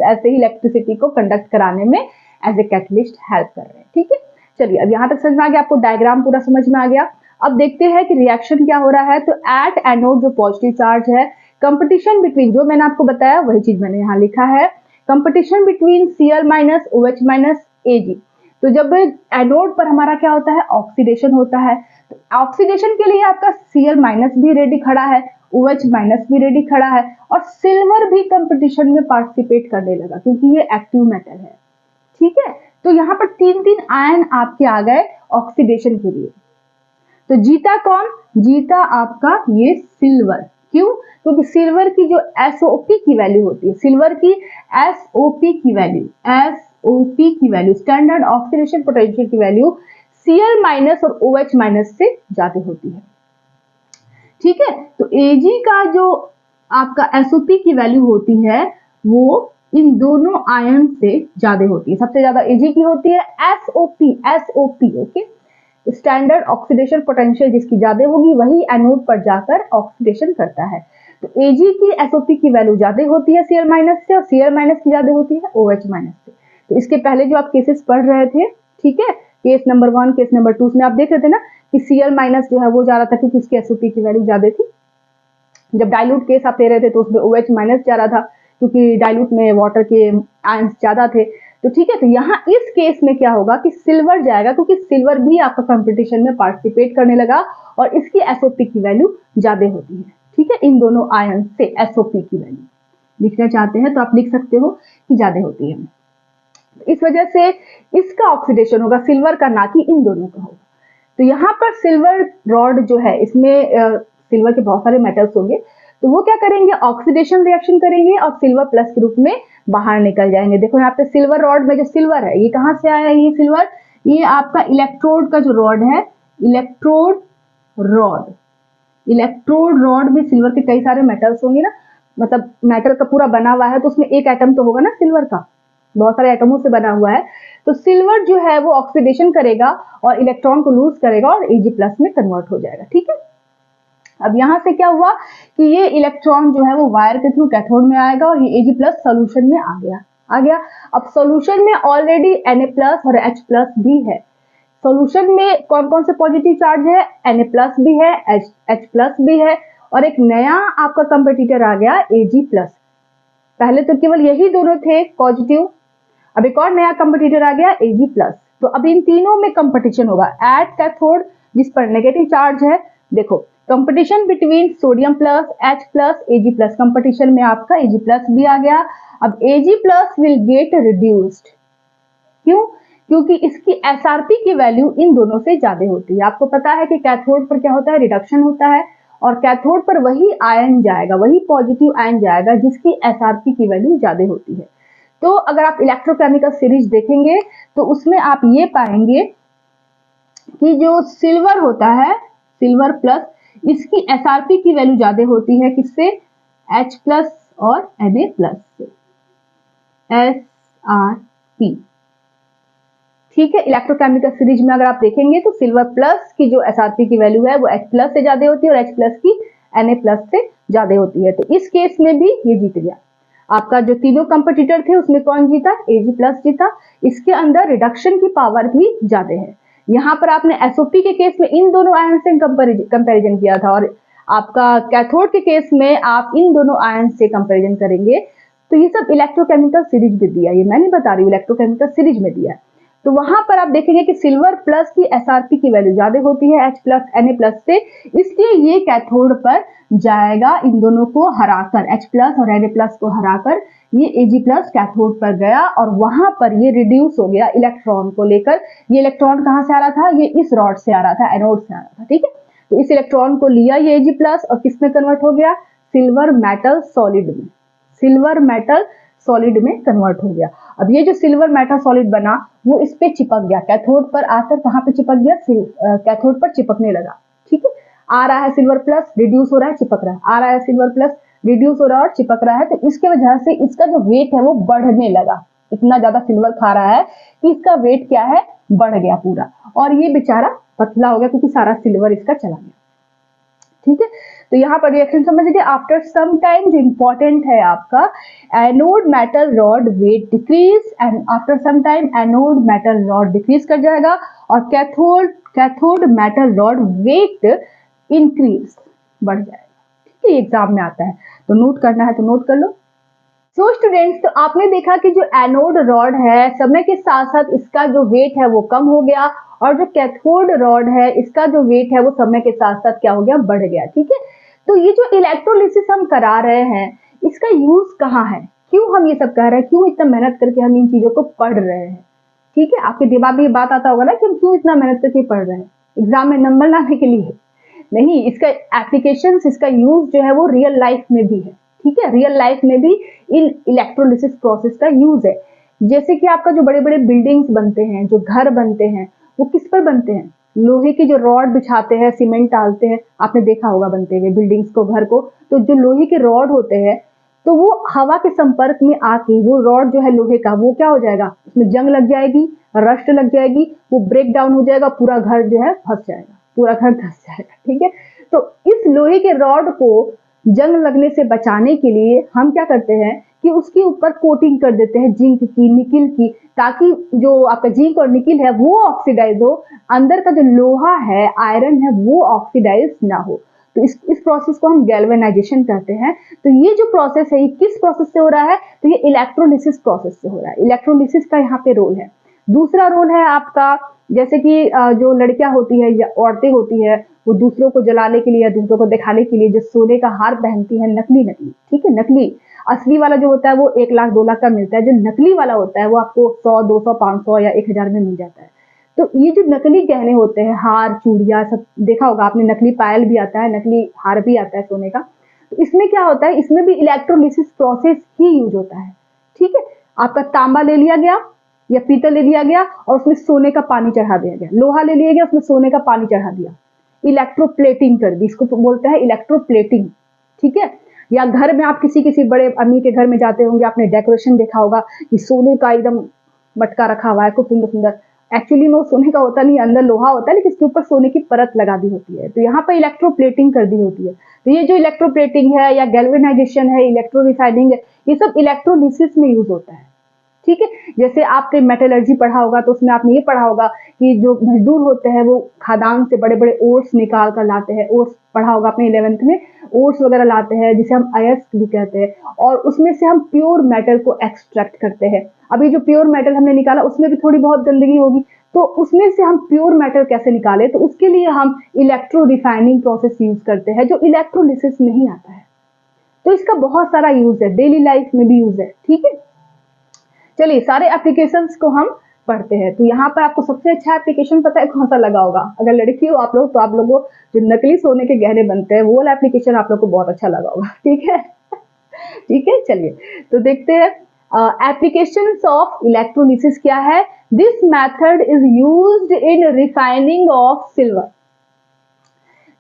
ऐसे ही इलेक्ट्रिसिटी को कंडक्ट कराने में एज ए कैटलिस्ट हेल्प कर रहे हैं। ठीक है, चलिए अब यहाँ तक समझ में आ गया, आपको डायग्राम पूरा समझ में आ गया। अब देखते हैं कि रिएक्शन क्या हो रहा है। तो एट एनोड जो पॉजिटिव चार्ज है, कंपटीशन बिटवीन, जो मैंने आपको बताया वही चीज मैंने यहाँ लिखा है, competition between Cl minus OH minus Ag। तो जब एनोड पर हमारा क्या होता है, ऑक्सीडेशन होता है। तो ऑक्सीडेशन के लिए आपका Cl माइनस भी रेडी खड़ा है, OH माइनस भी रेडी खड़ा है, और सिल्वर भी कंपटीशन में पार्टिसिपेट करने लगा क्योंकि ये एक्टिव मेटल है। ठीक है, तो यहाँ पर 3 आयन आपके आ गए ऑक्सीडेशन के लिए। तो जीता कौन, जीता आपका ये सिल्वर। क्यों, क्योंकि सिल्वर की जो SOP की वैल्यू होती है, सिल्वर की SOP की वैल्यू स्टैंडर्ड ऑक्सीडेशन पोटेंशियल की वैल्यू Cl माइनस और OH माइनस से ज्यादा होती है। ठीक है, तो Ag का जो आपका SOP की वैल्यू होती है वो इन दोनों आयन से ज्यादा होती है। सबसे ज्यादा Ag की होती है, SOP okay, standard oxidation potential जिसकी ज्यादा होगी वही एनोड पर जाकर ऑक्सीडेशन करता है। तो Ag की SOP की वैल्यू ज्यादा होती है Cl माइनस से, और Cl माइनस की ज्यादा होती है OH माइनस से। तो इसके पहले जो आप केसेस पढ़ रहे थे, ठीक है, केस नंबर 1 केस नंबर 2 में आप देख रहे थे ना कि Cl माइनस जो है वो जा रहा था क्योंकि उसकी SOP की वैल्यू ज्यादा थी। जब डाइल्यूट केस आप ले रहे थे तो उसमें OH माइनस जा रहा था क्योंकि डाइल्यूट में वाटर के आयंस ज्यादा थे। तो ठीक है, तो यहाँ इस केस में क्या होगा कि सिल्वर जाएगा क्योंकि सिल्वर भी आपका कंपटीशन में पार्टिसिपेट करने लगा और इसकी SOP की वैल्यू ज्यादा होती है। ठीक है, इन दोनों आयन से SOP की वैल्यू लिखना चाहते हैं तो आप लिख सकते हो कि ज्यादा होती है। इस वजह से इसका ऑक्सीडेशन होगा सिल्वर का, ना कि इन दोनों का होगा। तो यहाँ पर सिल्वर रॉड जो है इसमें सिल्वर के बहुत सारे मेटल्स होंगे, तो वो क्या करेंगे, ऑक्सीडेशन रिएक्शन करेंगे और सिल्वर प्लस के रूप में बाहर निकल जाएंगे। देखो यहाँ पे सिल्वर रॉड में जो सिल्वर है ये कहाँ से आया है, ये सिल्वर, ये आपका इलेक्ट्रोड का जो रॉड है, इलेक्ट्रोड रॉड में सिल्वर के कई सारे मेटल्स होंगे ना, मतलब मेटल का पूरा बना हुआ है तो उसमें एक एटम तो होगा ना सिल्वर का, बहुत सारे एटमों से बना हुआ है। तो सिल्वर जो है वो ऑक्सीडेशन करेगा और इलेक्ट्रॉन को लूज करेगा और Ag प्लस में कन्वर्ट हो जाएगा। ठीक है, अब यहां से क्या हुआ कि ये इलेक्ट्रॉन जो है वो वायर के थ्रू कैथोड में आएगा और ये Ag प्लस सोल्यूशन में आ गया। अब सोल्यूशन में ऑलरेडी Na प्लस और H प्लस भी है। सोल्यूशन में कौन कौन से पॉजिटिव चार्ज है, Na प्लस भी है, H प्लस भी है, और एक नया आपका कंपटीटर आ गया Ag प्लस। पहले तो केवल यही दोनों थे पॉजिटिव, अब एक और नया कंपटीटर आ गया Ag प्लस। तो अब इन तीनों में कंपटीशन होगा एट कैथोड जिस पर नेगेटिव चार्ज है। देखो competition between sodium plus H plus Ag plus, competition में आपका Ag प्लस भी आ गया। अब Ag plus will get reduced, क्यों, क्योंकि इसकी SRP की वैल्यू इन दोनों से ज्यादा होती है। आपको पता है कि कैथोड पर क्या होता है, रिडक्शन होता है, और कैथोड पर वही आयन जाएगा, वही पॉजिटिव आयन जाएगा जिसकी SRP की वैल्यू ज्यादा होती है। तो अगर आप इलेक्ट्रोकेमिकल सीरीज देखेंगे तो उसमें आप ये पाएंगे कि जो सिल्वर होता है, सिल्वर प्लस, इसकी SRP की वैल्यू ज्यादा होती है किससे, H प्लस और Na प्लस से, SRP। ठीक है, इलेक्ट्रोकेमिकल सीरीज में अगर आप देखेंगे तो सिल्वर प्लस की जो SRP की वैल्यू है वो H प्लस से ज्यादा होती है और H प्लस की Na प्लस से ज्यादा होती है। तो इस केस में भी ये जीत गया। आपका जो तीनों कंपटीटर थे उसमें कौन जीता, Ag प्लस जीता। इसके अंदर रिडक्शन की पावर भी ज्यादा है। यहाँ पर आपने SOP के केस में इन दोनों आयन से कंपैरिजन किया था और आपका कैथोड के केस में आप इन दोनों आयन से कंपैरिजन करेंगे। तो ये सब इलेक्ट्रोकेमिकल सीरीज में दिया, ये मैं नहीं बता रही हूँ, इलेक्ट्रोकेमिकल सीरीज में दिया। तो वहां पर आप देखेंगे कि सिल्वर प्लस की SRP की वैल्यू ज्यादा होती है H प्लस Na प्लस से, इसलिए ये कैथोड पर जाएगा इन दोनों को हराकर, H प्लस और Na प्लस को हराकर ये Ag प्लस कैथोड पर गया और वहां पर ये रिड्यूस हो गया इलेक्ट्रॉन को लेकर। ये इलेक्ट्रॉन कहां से आ रहा था, ये इस रॉड से आ रहा था, एनोड से आ रहा था, ठीक है। तो इस इलेक्ट्रॉन को लिया ये Ag प्लस और किस में कन्वर्ट हो गया, सिल्वर मेटल सॉलिड में, सिल्वर मेटल सॉलिड में कन्वर्ट हो गया। अब ये जो सिल्वर मेटल सॉलिड बना वो इस पे चिपक गया, कैथोड पर आकर कहां पे चिपक गया, कैथोड पर चिपकने लगा, ठीक है। आ रहा है सिल्वर प्लस, रिड्यूस हो रहा है, चिपक रहा है, आ रहा है सिल्वर प्लस, रिड्यूस हो रहा है और चिपक रहा है। तो इसके वजह से इसका जो वेट है वो बढ़ने लगा, इतना ज्यादा सिल्वर खा रहा है कि इसका वेट क्या है, बढ़ गया पूरा, और ये बेचारा पतला हो गया क्योंकि सारा सिल्वर इसका चला गया, ठीक है। तो यहाँ पर रिएक्शन समझ लीजिए। आफ्टर सम टाइम, जो इंपॉर्टेंट है आपका, anode metal rod weight decrease and after some time anode metal rod decrease कर जाएगा और cathode metal rod weight increase, बढ़ जाएगा, ठीक है। एग्जाम में आता है तो नोट करना है तो नोट कर लो। सो स्टूडेंट्स, तो आपने देखा कि जो एनोड रॉड है समय के साथ साथ इसका जो वेट है वो कम हो गया और जो कैथोड रॉड है इसका जो वेट है वो समय के साथ साथ क्या हो गया, बढ़ गया, ठीक है। तो ये जो इलेक्ट्रोलिसिस हम करा रहे हैं इसका यूज कहाँ है, क्यों हम ये सब कह रहे हैं, क्यों इतना मेहनत करके हम इन चीजों को पढ़ रहे हैं, ठीक है। आपके दिमाग में ये बात आता होगा ना कि हम क्यों इतना मेहनत करके पढ़ रहे हैं, एग्जाम में नंबर लाने के लिए नहीं। इसका एप्लीकेशन, इसका यूज जो है वो रियल लाइफ में भी है, ठीक है। रियल लाइफ में भी इन इलेक्ट्रोलिसिस प्रोसेस का यूज है। जैसे कि आपका जो बड़े बड़े बिल्डिंग्स बनते हैं, जो घर बनते हैं, वो किस पर बनते हैं, लोहे की जो रॉड बिछाते हैं, सीमेंट डालते हैं, आपने देखा होगा बनते हुए बिल्डिंग्स को, घर को। तो जो लोहे के रॉड होते हैं तो वो हवा के संपर्क में आके वो रॉड जो है लोहे का वो क्या हो जाएगा, उसमें जंग लग जाएगी, रस्ट लग जाएगी, वो ब्रेक डाउन हो जाएगा, पूरा घर जो है फंस जाएगा, पूरा घर धंस जाएगा, ठीक है। तो इस लोहे के रॉड को जंग लगने से बचाने के लिए हम क्या करते हैं कि उसके ऊपर कोटिंग कर देते हैं जिंक की, निकिल की, ताकि जो आपका जिंक और निकिल है वो ऑक्सीडाइज हो, अंदर का जो लोहा है, आयरन है, वो ऑक्सीडाइज ना हो। तो इस प्रोसेस को हम गैल्वेनाइजेशन कहते हैं। तो ये जो प्रोसेस है ये किस प्रोसेस से हो रहा है, तो ये इलेक्ट्रोलिसिस प्रोसेस से हो रहा है। इलेक्ट्रोलिसिस का यहाँ पे रोल है। दूसरा रोल है आपका, जैसे कि जो लड़कियां होती है या औरतें होती है वो दूसरों को जलाने के लिए या दूसरों को दिखाने के लिए जो सोने का हार पहनती है, नकली, ठीक है, नकली। असली वाला जो होता है वो 1 लाख 2 लाख का मिलता है, जो नकली वाला होता है वो आपको 100 200 500 या 1000 में मिल जाता है। तो ये जो नकली गहने होते हैं, हार चूड़ियां सब देखा होगा आपने, नकली पायल भी आता है, नकली हार भी आता है सोने का। तो इसमें क्या होता है, इसमें भी इलेक्ट्रोलिसिस प्रोसेस ही यूज होता है, ठीक है। आपका तांबा ले लिया गया या पीतल ले लिया गया और उसमें सोने का पानी चढ़ा दिया गया, लोहा ले लिया गया उसमें सोने का पानी चढ़ा दिया, इलेक्ट्रोप्लेटिंग कर दी, इसको बोलते हैं इलेक्ट्रोप्लेटिंग, ठीक है। या घर में आप किसी बड़े अमीर के घर में जाते होंगे, आपने डेकोरेशन देखा होगा कि सोने का एकदम मटका रखा हुआ है, खूब सुंदर सुंदर, एक्चुअली में वो सोने का होता नहीं, अंदर लोहा होता है, लेकिन इसके ऊपर सोने की परत लगा दी होती है। तो यहाँ पर इलेक्ट्रोप्लेटिंग कर दी होती है। तो ये जो इलेक्ट्रोप्लेटिंग है या गैल्वेनाइजेशन है, इलेक्ट्रो रिफाइनिंग है, ये सब इलेक्ट्रोलिसिस में यूज होता है, ठीक है। जैसे आपने मेटलर्जी पढ़ा होगा तो उसमें आपने ये पढ़ा होगा कि जो मजदूर होते हैं वो खदान से बड़े बड़े ओर्स निकाल कर लाते हैं, ओर्स पढ़ा होगा आपने 11th में, ओर्स वगैरह लाते हैं जिसे हम अयस्क भी कहते हैं, और उसमें से हम प्योर मेटल को एक्सट्रैक्ट करते हैं। अभी जो प्योर मेटल हमने निकाला उसमें भी थोड़ी बहुत गंदगी होगी, तो उसमें से हम प्योर मेटल कैसे निकाले, तो उसके लिए हम इलेक्ट्रो रिफाइनिंग प्रोसेस यूज करते हैं, जो इलेक्ट्रोलिसिस में ही आता है। तो इसका बहुत सारा यूज है, डेली लाइफ में भी यूज है, ठीक है। चलिए सारे एप्लीकेशंस को हम पढ़ते हैं। तो यहाँ पर आपको सबसे अच्छा एप्लीकेशन पता है कौन सा लगा होगा, अगर लड़की हो आप लोग तो आप लोगों को जो नकली सोने के गहने बनते हैं वो वाला एप्लीकेशन आप लोग को बहुत अच्छा लगा होगा, ठीक है। ठीक है, चलिए तो देखते हैं एप्लीकेशंस ऑफ इलेक्ट्रोलिसिस क्या है। This method is used in refining of silver.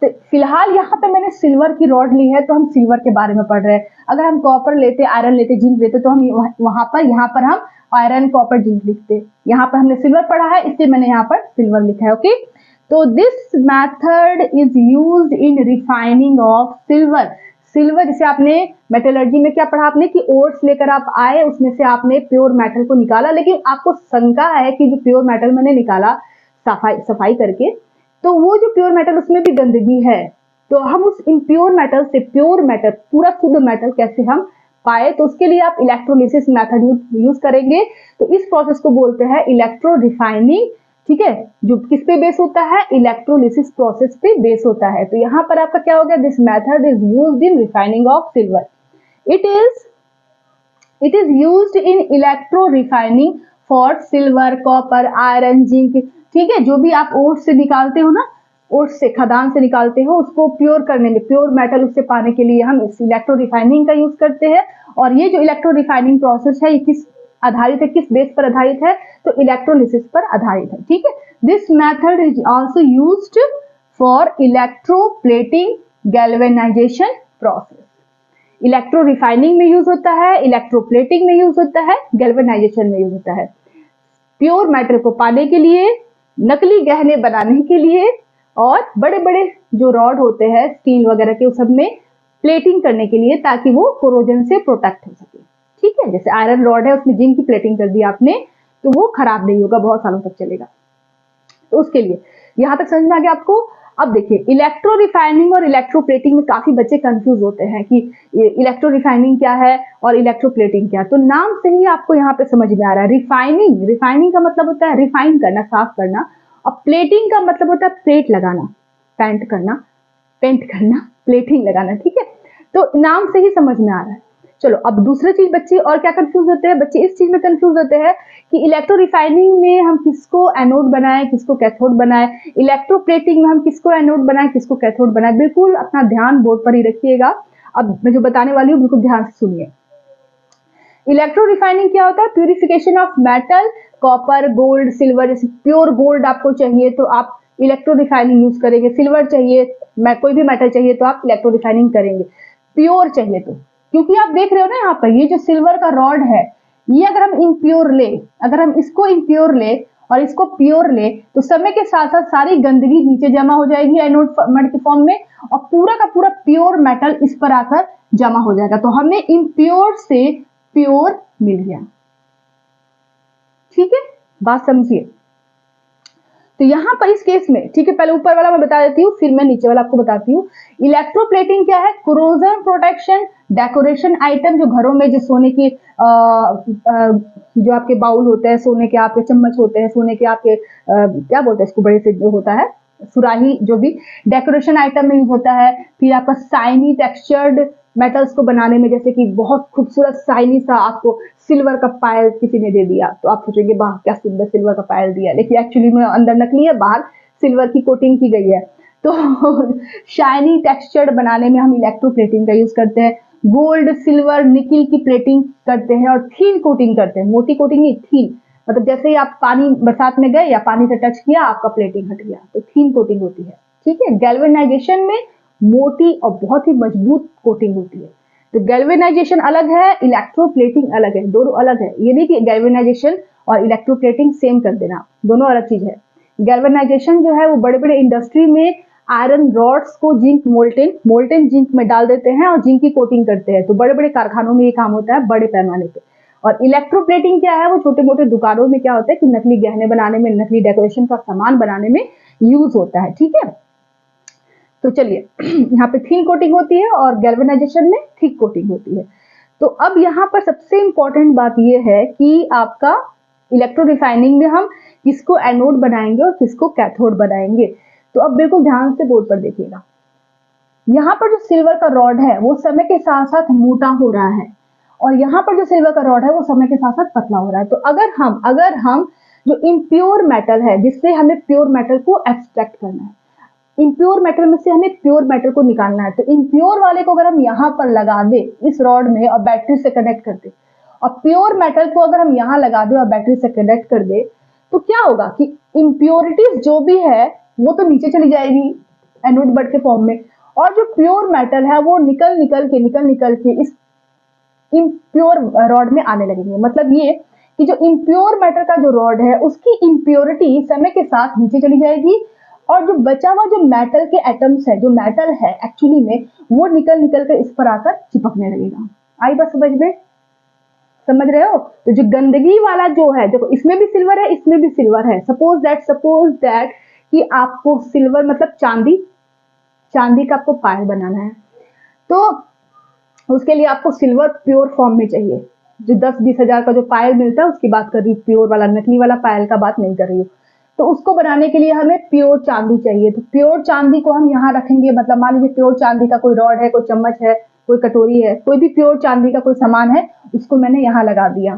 तो फिलहाल यहाँ पे मैंने सिल्वर की रॉड ली है तो हम सिल्वर के बारे में पढ़ रहे हैं। अगर हम कॉपर लेते, आयरन लेते, जिंक लेते तो हम यहाँ पर हम आयरन, कॉपर, जिंक लिखते। यहाँ पर हमने सिल्वर पढ़ा है इसलिए मैंने यहाँ पर सिल्वर लिखा है, ओके। तो this method is used in refining of silver. Silver जैसे आपने मेटलर्जी में क्या पढ़ा आपने कि ओर्स लेकर आप आए, उसमें से आपने प्योर मेटल को निकाला, लेकिन आपको शंका है कि जो प्योर मेटल मैंने निकाला सफाई करके, तो वो जो प्योर मेटल उसमें भी गंदगी है, तो हम उस इम्प्योर मेटल से प्योर मेटल, पूरा शुद्ध मेटल कैसे हम पाए, तो उसके लिए आप इलेक्ट्रोलिसिस मेथड यूज करेंगे। तो इस प्रोसेस को बोलते हैं इलेक्ट्रो रिफाइनिंग, ठीक है, जो किस पे बेस होता है, इलेक्ट्रोलिसिस प्रोसेस पे बेस होता है। तो यहाँ पर आपका क्या हो गया, this method is used in refining of silver. It is used in electro refining for silver, copper, iron, zinc. ठीक है, जो भी आप ओट्स से निकालते हो ना, ओट्स से, खदान से निकालते हो, उसको प्योर करने में, प्योर मेटल उससे पाने के लिए हम इस इलेक्ट्रो रिफाइनिंग का यूज करते हैं। और ये जो इलेक्ट्रो रिफाइनिंग प्रोसेस है, ये किस आधारित है, किस बेस पर आधारित है, तो इलेक्ट्रोलिसिस पर आधारित है। ठीक है, this method is also used for electroplating galvanisation process. Electro refining में यूज होता है, इलेक्ट्रोप्लेटिंग में यूज होता है, गैल्वेनाइजेशन में यूज होता है। प्योर मेटल को पाने के लिए, नकली गहने बनाने के लिए, और बड़े बड़े जो रॉड होते हैं स्टील वगैरह के, उस सब में प्लेटिंग करने के लिए, ताकि वो कोरोजन से प्रोटेक्ट हो सके। ठीक है, जैसे आयरन रॉड है, उसमें जिंक की प्लेटिंग कर दी आपने, तो वो खराब नहीं होगा, बहुत सालों तक चलेगा। तो उसके लिए यहां तक समझ में आ गया आपको। अब देखिए, इलेक्ट्रो रिफाइनिंग और इलेक्ट्रोप्लेटिंग में काफी बच्चे कंफ्यूज होते हैं कि इलेक्ट्रो रिफाइनिंग क्या है और इलेक्ट्रोप्लेटिंग क्या है। तो नाम से ही आपको यहाँ पे समझ में आ रहा है। रिफाइनिंग, रिफाइनिंग का मतलब होता है रिफाइन करना, साफ करना, और प्लेटिंग का मतलब होता है प्लेट लगाना, पेंट करना, प्लेटिंग लगाना। ठीक है, तो नाम से ही समझ में आ रहा है। चलो, अब दूसरी चीज बच्चे और क्या कंफ्यूज होते हैं, बच्चे इस चीज में कंफ्यूज होते हैं कि इलेक्ट्रो रिफाइनिंग में हम किसको एनोड बनाएं, किसको कैथोड बनाएं, इलेक्ट्रोप्लेटिंग में हम किसको एनोड बनाएं, किसको कैथोड बनाएं। बिल्कुल अपना ध्यान बोर्ड पर ही रखिएगा। अब मैं जो बताने वाली हूँ बिल्कुल ध्यान से सुनिए। इलेक्ट्रो रिफाइनिंग क्या होता है? Purification of metal, copper, gold, silver. जैसे प्योर गोल्ड आपको चाहिए तो आप इलेक्ट्रो रिफाइनिंग यूज करेंगे, सिल्वर चाहिए, कोई भी मेटल चाहिए तो आप इलेक्ट्रो रिफाइनिंग करेंगे, प्योर चाहिए तो। क्योंकि आप देख रहे हो ना यहाँ पर, ये जो सिल्वर का रॉड है, ये अगर हम इम्प्योर ले, अगर हम इसको इम्प्योर ले और इसको प्योर ले, तो समय के साथ साथ सारी गंदगी नीचे जमा हो जाएगी एनोड के फॉर्म में, और पूरा का पूरा प्योर मेटल इस पर आकर जमा हो जाएगा। तो हमें इम्प्योर से प्योर मिल गया। ठीक है, बात समझिए। तो यहां पर इस केस में, ठीक है, पहले ऊपर वाला मैं बता देती हूँ, फिर मैं नीचे वाला आपको बताती हूँ। इलेक्ट्रोप्लेटिंग क्या है? कोरोजन प्रोटेक्शन, डेकोरेशन आइटम, जो घरों में जो सोने की जो आपके बाउल होते हैं, सोने के आपके चम्मच होते हैं, सोने के आपके क्या बोलते हैं इसको, बड़े से जो होता है सुराही, जो भी डेकोरेशन आइटम में यूज होता है। फिर आपका शाइनी टेक्सचर्ड मेटल्स को बनाने में, जैसे कि बहुत खूबसूरत शाइनी सा आपको सिल्वर का पायल किसी ने दे दिया, तो आप सोचेंगे वाह क्या सुंदर सिल्वर का पायल दिया, लेकिन एक्चुअली में अंदर नकली है, बाहर सिल्वर की कोटिंग की गई है। तो शाइनी टेक्सचर्ड बनाने में हम इलेक्ट्रोप्लेटिंग का यूज करते हैं। गोल्ड, सिल्वर, निकिल की प्लेटिंग करते हैं, और थीन कोटिंग करते हैं, मोटी कोटिंग नहीं, थीन। मतलब जैसे ही आप पानी, बरसात में गए या पानी से टच किया, आपका प्लेटिंग हट गया, तो थीन कोटिंग होती है। ठीक है, गैल्वेनाइजेशन में मोटी और बहुत ही मजबूत कोटिंग होती है। तो गैल्वेनाइजेशन अलग है, इलेक्ट्रोप्लेटिंग अलग है, दोनों अलग है। ये नहीं कि गैल्वेनाइजेशन और इलेक्ट्रोप्लेटिंग सेम कर देना, दोनों अलग चीज है। गैल्वेनाइजेशन जो है वो बड़े बड़े इंडस्ट्री में आयरन रॉड्स को जिंक, मोल्टेन जिंक में डाल देते हैं और जिंक की कोटिंग करते हैं। तो बड़े बड़े कारखानों में ये काम होता है, बड़े पैमाने पे। और इलेक्ट्रोप्लेटिंग क्या है? वो छोटे मोटे दुकानों में क्या होता है कि नकली गहने बनाने में, नकली डेकोरेशन का सामान बनाने में यूज होता है। ठीक है, तो चलिए, यहाँ पे थिन कोटिंग होती है और गैल्वेनाइजेशन में थिक कोटिंग होती है। तो अब यहाँ पर सबसे इंपॉर्टेंट बात यह है कि आपका इलेक्ट्रो रिफाइनिंग में हम किसको एनोड बनाएंगे और किसको कैथोड बनाएंगे। तो अब बिल्कुल ध्यान से बोर्ड पर देखिएगा। यहाँ पर जो सिल्वर का रॉड है वो समय के साथ साथ मोटा हो रहा है, और यहाँ पर जो सिल्वर का रॉड है वो समय के साथ साथ पतला हो रहा है। तो अगर हम जो इम्प्योर मेटल है, जिससे हमें प्योर मेटल को एक्सट्रैक्ट करना है, इम्प्योर मेटल में से हमें प्योर मेटल को निकालना है, तो इम्प्योर वाले को अगर हम यहाँ पर लगा दे इस रॉड में और बैटरी से कनेक्ट कर दे, और प्योर मेटल को अगर हम यहाँ लगा दे और बैटरी से कनेक्ट कर दे, तो क्या होगा कि इम्प्योरिटीज जो भी है वो तो नीचे चली जाएगी एनोड बड के फॉर्म में, और जो प्योर मेटल है वो निकल के इस इम्प्योर रॉड में आने लगेंगे। मतलब ये कि जो इम्प्योर मेटल का जो रॉड है उसकी इम्प्योरिटी समय के साथ नीचे चली जाएगी, और जो बचा हुआ जो मेटल के एटम्स है, जो मेटल है एक्चुअली में, वो निकल कर इस पर आकर चिपकने लगेगा। आई बात समझ में? समझ रहे हो? तो जो गंदगी वाला जो है, देखो इसमें भी सिल्वर है, इसमें भी सिल्वर है। सपोज दैट कि आपको सिल्वर मतलब चांदी का आपको पायल बनाना है, तो उसके लिए आपको सिल्वर प्योर फॉर्म में चाहिए। जो 10-20 हजार का जो पायल मिलता है उसकी बात कर रही हूँ, प्योर वाला, नकली वाला पायल का बात नहीं कर रही हूँ। तो उसको बनाने के लिए हमें प्योर चांदी चाहिए। तो प्योर चांदी को हम यहाँ रखेंगे, मतलब मान लीजिए प्योर चांदी का कोई रॉड है, कोई चम्मच है, कोई कटोरी है, कोई भी प्योर चांदी का कोई सामान है, उसको मैंने यहाँ लगा दिया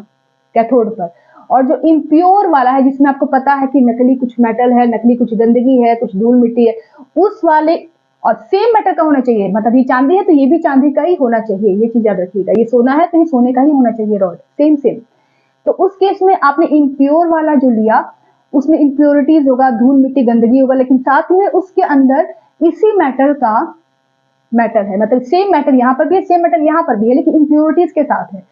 कैथोड पर। और जो इम्प्योर वाला है, जिसमें आपको पता है कि नकली कुछ मेटल है, नकली कुछ गंदगी है, कुछ धूल मिट्टी है, उस वाले, और सेम मेटल का होना चाहिए, मतलब ये चांदी है तो ये भी चांदी का ही होना चाहिए, ये चीज याद रखिएगा। ये सोना है तो ये सोने का ही होना चाहिए रॉड, सेम सेम। तो उस केस में आपने इम्प्योर वाला जो लिया, उसमें इम्प्योरिटीज होगा, धूल मिट्टी गंदगी होगा, लेकिन साथ में उसके अंदर इसी मेटल का मेटल है, मतलब सेम मेटल यहाँ पर भी है, सेम मेटल यहाँ पर भी है, लेकिन इम्प्योरिटीज के साथ है।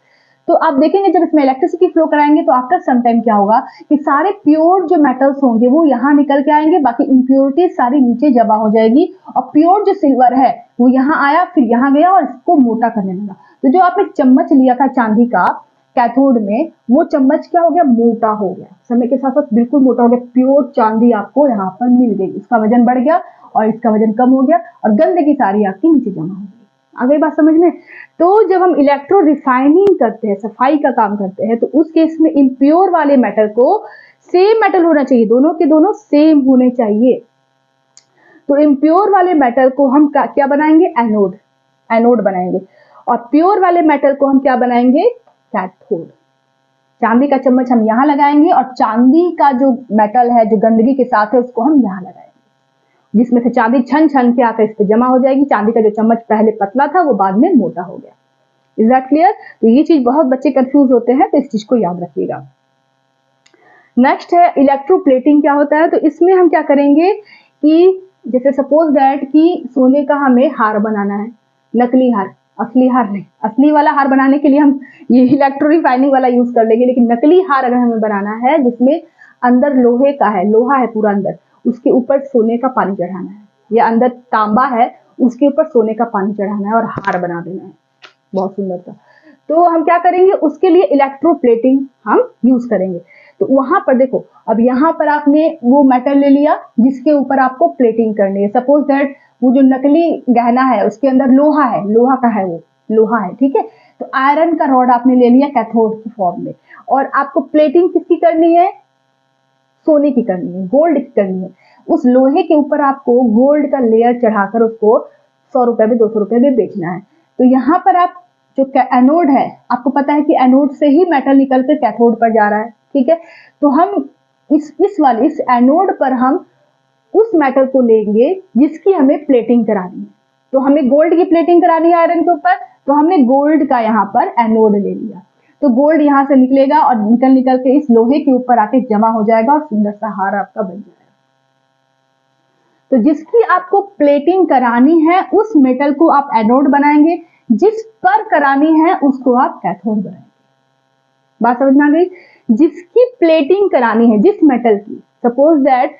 तो आप देखेंगे जब इसमें इलेक्ट्रिसिटी फ्लो कराएंगे तो आफ्टर सम टाइम क्या होगा कि सारे प्योर जो मेटल्स होंगे वो यहाँ निकल के आएंगे, बाकी इम्प्योरिटीज सारी नीचे जमा हो जाएगी, और प्योर जो सिल्वर है वो यहाँ आया, फिर यहाँ गया और इसको मोटा करने लगा। तो जो आपने चम्मच लिया था चांदी का कैथोड में, वो चम्मच क्या हो गया, मोटा हो गया, समय के साथ साथ बिल्कुल मोटा हो गया, प्योर चांदी आपको यहाँ पर मिल गई। इसका वजन बढ़ गया और इसका वजन कम हो गया, और गंदगी सारी आपकी नीचे जमा हो गई। आ गई बात समझ में? तो जब हम इलेक्ट्रो रिफाइनिंग करते हैं, सफाई का काम करते हैं, तो उस केस में इम्प्योर वाले मेटल को सेम मेटल होना चाहिए, दोनों के दोनों सेम होने चाहिए। तो इम्प्योर वाले मेटल को हम क्या बनाएंगे, एनोड, एनोड बनाएंगे, और प्योर वाले मेटल को हम क्या बनाएंगे, कैथोड। चांदी का चम्मच हम यहाँ लगाएंगे, और चांदी का जो मेटल है जो गंदगी के साथ है उसको हम यहाँ लगाएंगे, जिसमें से चांदी छन छन के आकर इस पे जमा हो जाएगी। चांदी का जो चम्मच पहले पतला था वो बाद में मोटा हो गया। Is that clear? तो ये चीज बहुत बच्चे कंफ्यूज होते हैं, तो इस चीज को याद रखिएगा। नेक्स्ट है इलेक्ट्रोप्लेटिंग। क्या होता है? तो इसमें हम क्या करेंगे कि जैसे सपोज दैट कि सोने का हमें हार बनाना है, नकली हार, असली हार नहीं, असली वाला हार बनाने के लिए हम ये इलेक्ट्रो रिफाइनिंग वाला यूज कर लेंगे, लेकिन नकली हार अगर हमें बनाना है जिसमें अंदर लोहे का है, लोहा है पूरा अंदर, उसके ऊपर सोने का पानी चढ़ाना है, या अंदर तांबा है उसके ऊपर सोने का पानी चढ़ाना है और हार बना देना है, बहुत सुंदर था। तो हम क्या करेंगे, उसके लिए इलेक्ट्रोप्लेटिंग हम यूज करेंगे। तो वहां पर देखो, अब यहाँ पर आपने वो मेटल ले लिया जिसके ऊपर आपको प्लेटिंग करनी है। सपोज दैट वो जो नकली गहना है उसके अंदर लोहा है, लोहा का है, वो लोहा है, ठीक है। तो आयरन का रॉड आपने ले लिया कैथोड की फॉर्म में, और आपको प्लेटिंग किसकी करनी है, सोने की करनी है, गोल्ड की करनी है। उस लोहे के ऊपर आपको गोल्ड का लेयर चढ़ाकर उसको 100 रुपए में, 200 रुपए में बेचना है। तो यहाँ पर आप जो एनोड है, आपको पता है कि एनोड से ही मेटल निकल कर कैथोड पर जा रहा है, ठीक है। तो हम इस एनोड पर हम उस मेटल को लेंगे जिसकी हमें प्लेटिंग करानी है। तो हमें गोल्ड की प्लेटिंग करानी है आयरन के ऊपर, तो हमने गोल्ड का यहाँ पर एनोड ले लिया। तो गोल्ड यहाँ से निकलेगा और निकल के इस लोहे के ऊपर आके जमा हो जाएगा और सुंदर सा हार आपका बन जाएगा। तो जिसकी आपको प्लेटिंग करानी है उस मेटल को आप एनोड बनाएंगे, जिस पर करानी है उसको आप कैथोड बनाएंगे। बात समझ में आ गई? जिसकी प्लेटिंग करानी है, जिस मेटल की, सपोज दैट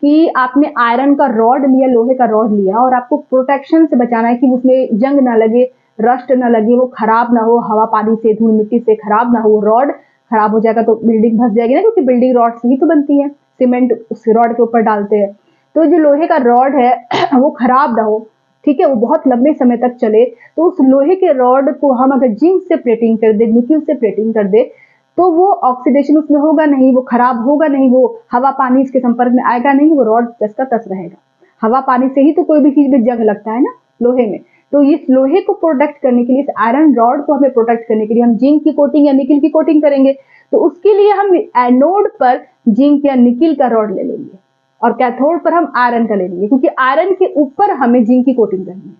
कि आपने आयरन का रॉड लिया, लोहे का रॉड लिया, और आपको प्रोटेक्शन से बचाना है कि उसमें जंग ना लगे, रस्ट ना लगे, वो खराब ना हो, हवा पानी से, धूल मिट्टी से खराब ना हो। रॉड खराब हो जाएगा तो बिल्डिंग धस जाएगी ना, क्योंकि बिल्डिंग रॉड से ही तो बनती है, सीमेंट उस रॉड के ऊपर डालते हैं। तो जो लोहे का रॉड है वो खराब ना हो, ठीक है, वो बहुत लंबे समय तक चले। तो उस लोहे के रॉड को हम अगर जिंक से प्लेटिंग कर दे, निकिल से प्लेटिंग कर दे, तो वो ऑक्सीडेशन उसमें होगा नहीं, वो खराब होगा नहीं, वो हवा पानी इसके संपर्क में आएगा नहीं, वो रॉड तस का तस रहेगा। हवा पानी से ही तो कोई भी चीज में जंग लगता है ना, लोहे में। तो इस लोहे को प्रोटेक्ट करने के लिए, इस आयरन रॉड को हमें प्रोटेक्ट करने के लिए हम जिंक की कोटिंग या निकिल की कोटिंग करेंगे। तो उसके लिए हम एनोड पर जिंक या निकिल का रॉड ले लेंगे और कैथोड पर हम आयरन का ले लेंगे, क्योंकि आयरन के ऊपर हमें जिंक की कोटिंग करनी है,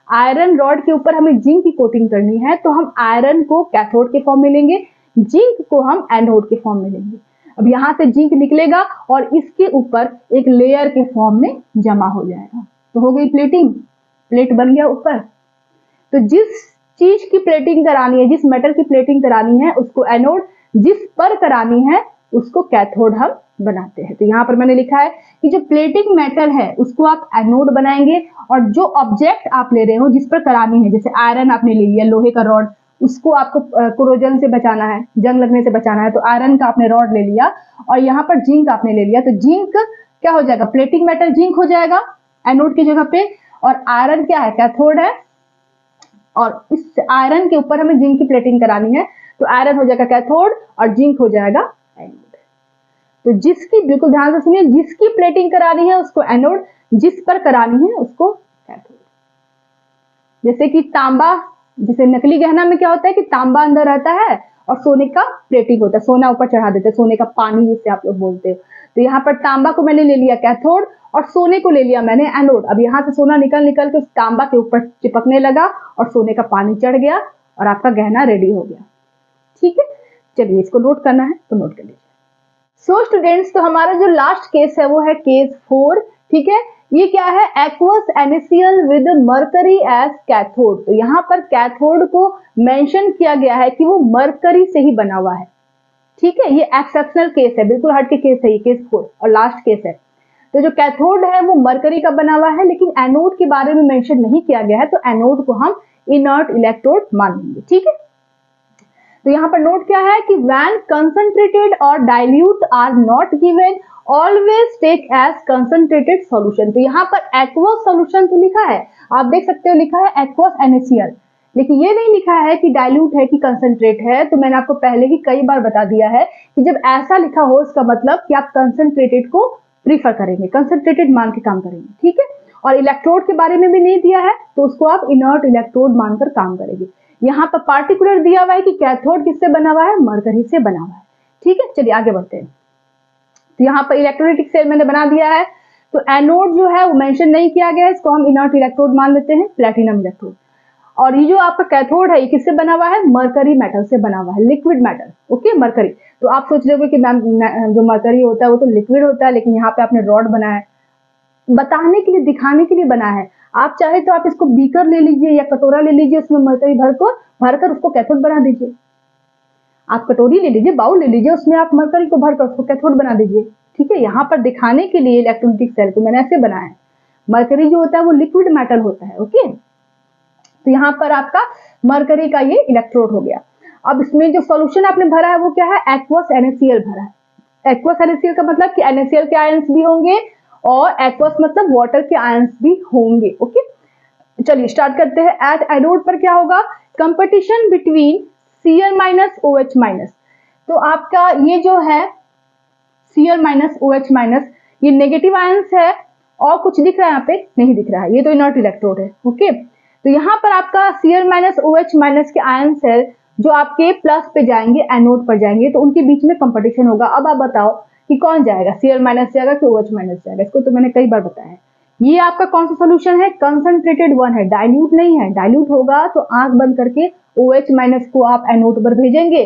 आयरन रॉड के ऊपर हमें जिंक की कोटिंग करनी है। तो हम आयरन को कैथोड के फॉर्म में लेंगे, जिंक को हम एनोड के फॉर्म में लेंगे। अब यहां से जिंक निकलेगा और इसके ऊपर एक लेयर के फॉर्म में जमा हो जाएगा। तो हो गई प्लेटिंग, प्लेट बन गया ऊपर। तो जिस चीज की प्लेटिंग करानी है, जिस मेटल की प्लेटिंग करानी है उसको एनोड, जिस पर करानी है उसको कैथोड हम बनाते हैं। तो यहाँ पर मैंने लिखा है कि जो प्लेटिंग मेटल है उसको आप एनोड बनाएंगे, और जो ऑब्जेक्ट आप ले रहे हो जिस पर करानी है, जैसे आयरन आपने ले लिया, लोहे का रॉड, उसको आपको कोरोजन से बचाना है, जंग लगने से बचाना है, तो आयरन का आपने रॉड ले लिया, और यहाँ पर जिंक आपने ले लिया। तो जिंक क्या हो जाएगा, प्लेटिंग मेटल जिंक हो जाएगा एनोड की जगह पे, और आयरन क्या है, कैथोड है, और इस आयरन के ऊपर हमें जिंक की प्लेटिंग करानी है। तो आयरन हो जाएगा कैथोड और जिंक हो जाएगा एनोड। तो जिसकी, बिल्कुल ध्यान से सुनिए, जिसकी प्लेटिंग करानी है उसको एनोड, जिस पर करानी है उसको कैथोड। जैसे कि तांबा जैसे नकली गहना में क्या होता है कि तांबा अंदर रहता है और सोने का प्लेटिंग होता है, सोना ऊपर चढ़ा देते हैं, सोने का पानी जिसे आप लोग बोलते हो। तो यहाँ पर तांबा को मैंने ले लिया कैथोड और सोने को ले लिया मैंने एनोड। अब यहाँ से सोना निकल निकल के उस तांबा के ऊपर चिपकने लगा और सोने का पानी चढ़ गया और आपका गहना रेडी हो गया। ठीक है, चलिए इसको नोट करना है तो नोट कर लीजिए। सो स्टूडेंट्स, तो हमारा जो लास्ट केस है वो है केस 4। ठीक है, ये क्या है, aqueous NaCl with mercury as cathode. तो यहाँ पर कैथोड को मेंशन किया गया है कि वो मरकरी से ही बना हुआ है। ठीक है, ये एक्सेप्शनल केस है, बिल्कुल हट के केस है ये, केस 4 और लास्ट केस है। तो जो कैथोड है वो मरकरी का बना हुआ है, लेकिन एनोड के बारे में मेंशन नहीं किया गया है, तो एनोड को हम इनर्ट इलेक्ट्रोड मान लेंगे। ठीक है, तो यहाँ पर नोट क्या है कि व्हेन कंसंट्रेटेड और dilute are not given always take as concentrated solution. तो यहाँ पर एक्वस सॉल्यूशन तो लिखा है, आप देख सकते हो लिखा है एक्वस NaCl, लेकिन ये नहीं लिखा है कि डाइल्यूट है कि कंसंट्रेट है। तो मैंने आपको पहले ही कई बार बता दिया है कि जब ऐसा लिखा हो इसका मतलब कि आप कंसंट्रेटेड को प्रीफर करेंगे, कंसंट्रेटेड मान के काम करेंगे। ठीक है, और इलेक्ट्रोड के बारे में भी नहीं दिया है तो उसको आप इनर्ट इलेक्ट्रोड मानकर काम करेंगे। यहाँ पर पार्टिकुलर दिया हुआ है कि कैथोड किससे बना हुआ है, मरकरी से बना हुआ है। ठीक है, चलिए आगे बढ़ते हैं। तो यहाँ पर इलेक्ट्रोलाइटिक सेल मैंने बना दिया है, तो एनोड जो है वो मेंशन नहीं किया गया है, इसको हम इनर्ट इलेक्ट्रोड मान लेते हैं, प्लैटिनम इलेक्ट्रोड। और ये जो आपका कैथोड है ये किससे बना हुआ है, मरकरी मेटल से बना हुआ है, लिक्विड मेटल। Okay, mercury. तो आप सोच रहे हो कि मैम जो मरकरी होता है वो तो लिक्विड होता है, लेकिन यहाँ पे आपने रॉड बनाया है, बताने के लिए, दिखाने के लिए बना है। आप चाहे तो आप इसको बीकर ले लीजिए या कटोरा ले लीजिए, उसमें मरकरी भरकर उसको कैथोड बना दीजिए। आप कटोरी ले लीजिए, बाउल ले लीजिए, उसमें आप मरकरी को भरकर उसको कैथोड बना दीजिए। ठीक है, यहाँ पर दिखाने के लिए इलेक्ट्रोलाइटिक सेल को मैंने ऐसे बनाया है। मरकरी जो होता है वो लिक्विड मेटल होता है। ओके, तो यहाँ पर आपका मरकरी का ये इलेक्ट्रोड हो गया। अब इसमें जो सॉल्यूशन आपने भरा है वो क्या है, एक्वस NaCl भरा है। एक्वस NaCl का मतलब कि NaCl के आयंस भी होंगे और एक्वस मतलब वाटर के आयंस भी होंगे। ओके, चलिए स्टार्ट करते हैं। एट एनोड पर क्या होगा, competition between Cl minus OH minus. तो आपका ये जो है Cl माइनस OH माइनस, ये नेगेटिव आयंस है और कुछ दिख रहा है यहाँ पे, नहीं दिख रहा है, ये तो इनर्ट इलेक्ट्रोड है। ओके, तो यहाँ पर आपका Cl माइनस OH माइनस के आयंस है जो आपके प्लस पे जाएंगे, एनोड पर जाएंगे, तो उनके बीच में कंपटीशन होगा। अब आप बताओ कि कौन जाएगा, Cl माइनस जाएगा कि OH माइनस जाएगा। इसको तो मैंने कई बार बताया है। ये आपका कौन सा सोल्यूशन है, कंसंट्रेटेड वन है, डाइल्यूट नहीं है। डाइल्यूट होगा तो आंख बंद करके OH माइनस को आप एनोड पर भेजेंगे,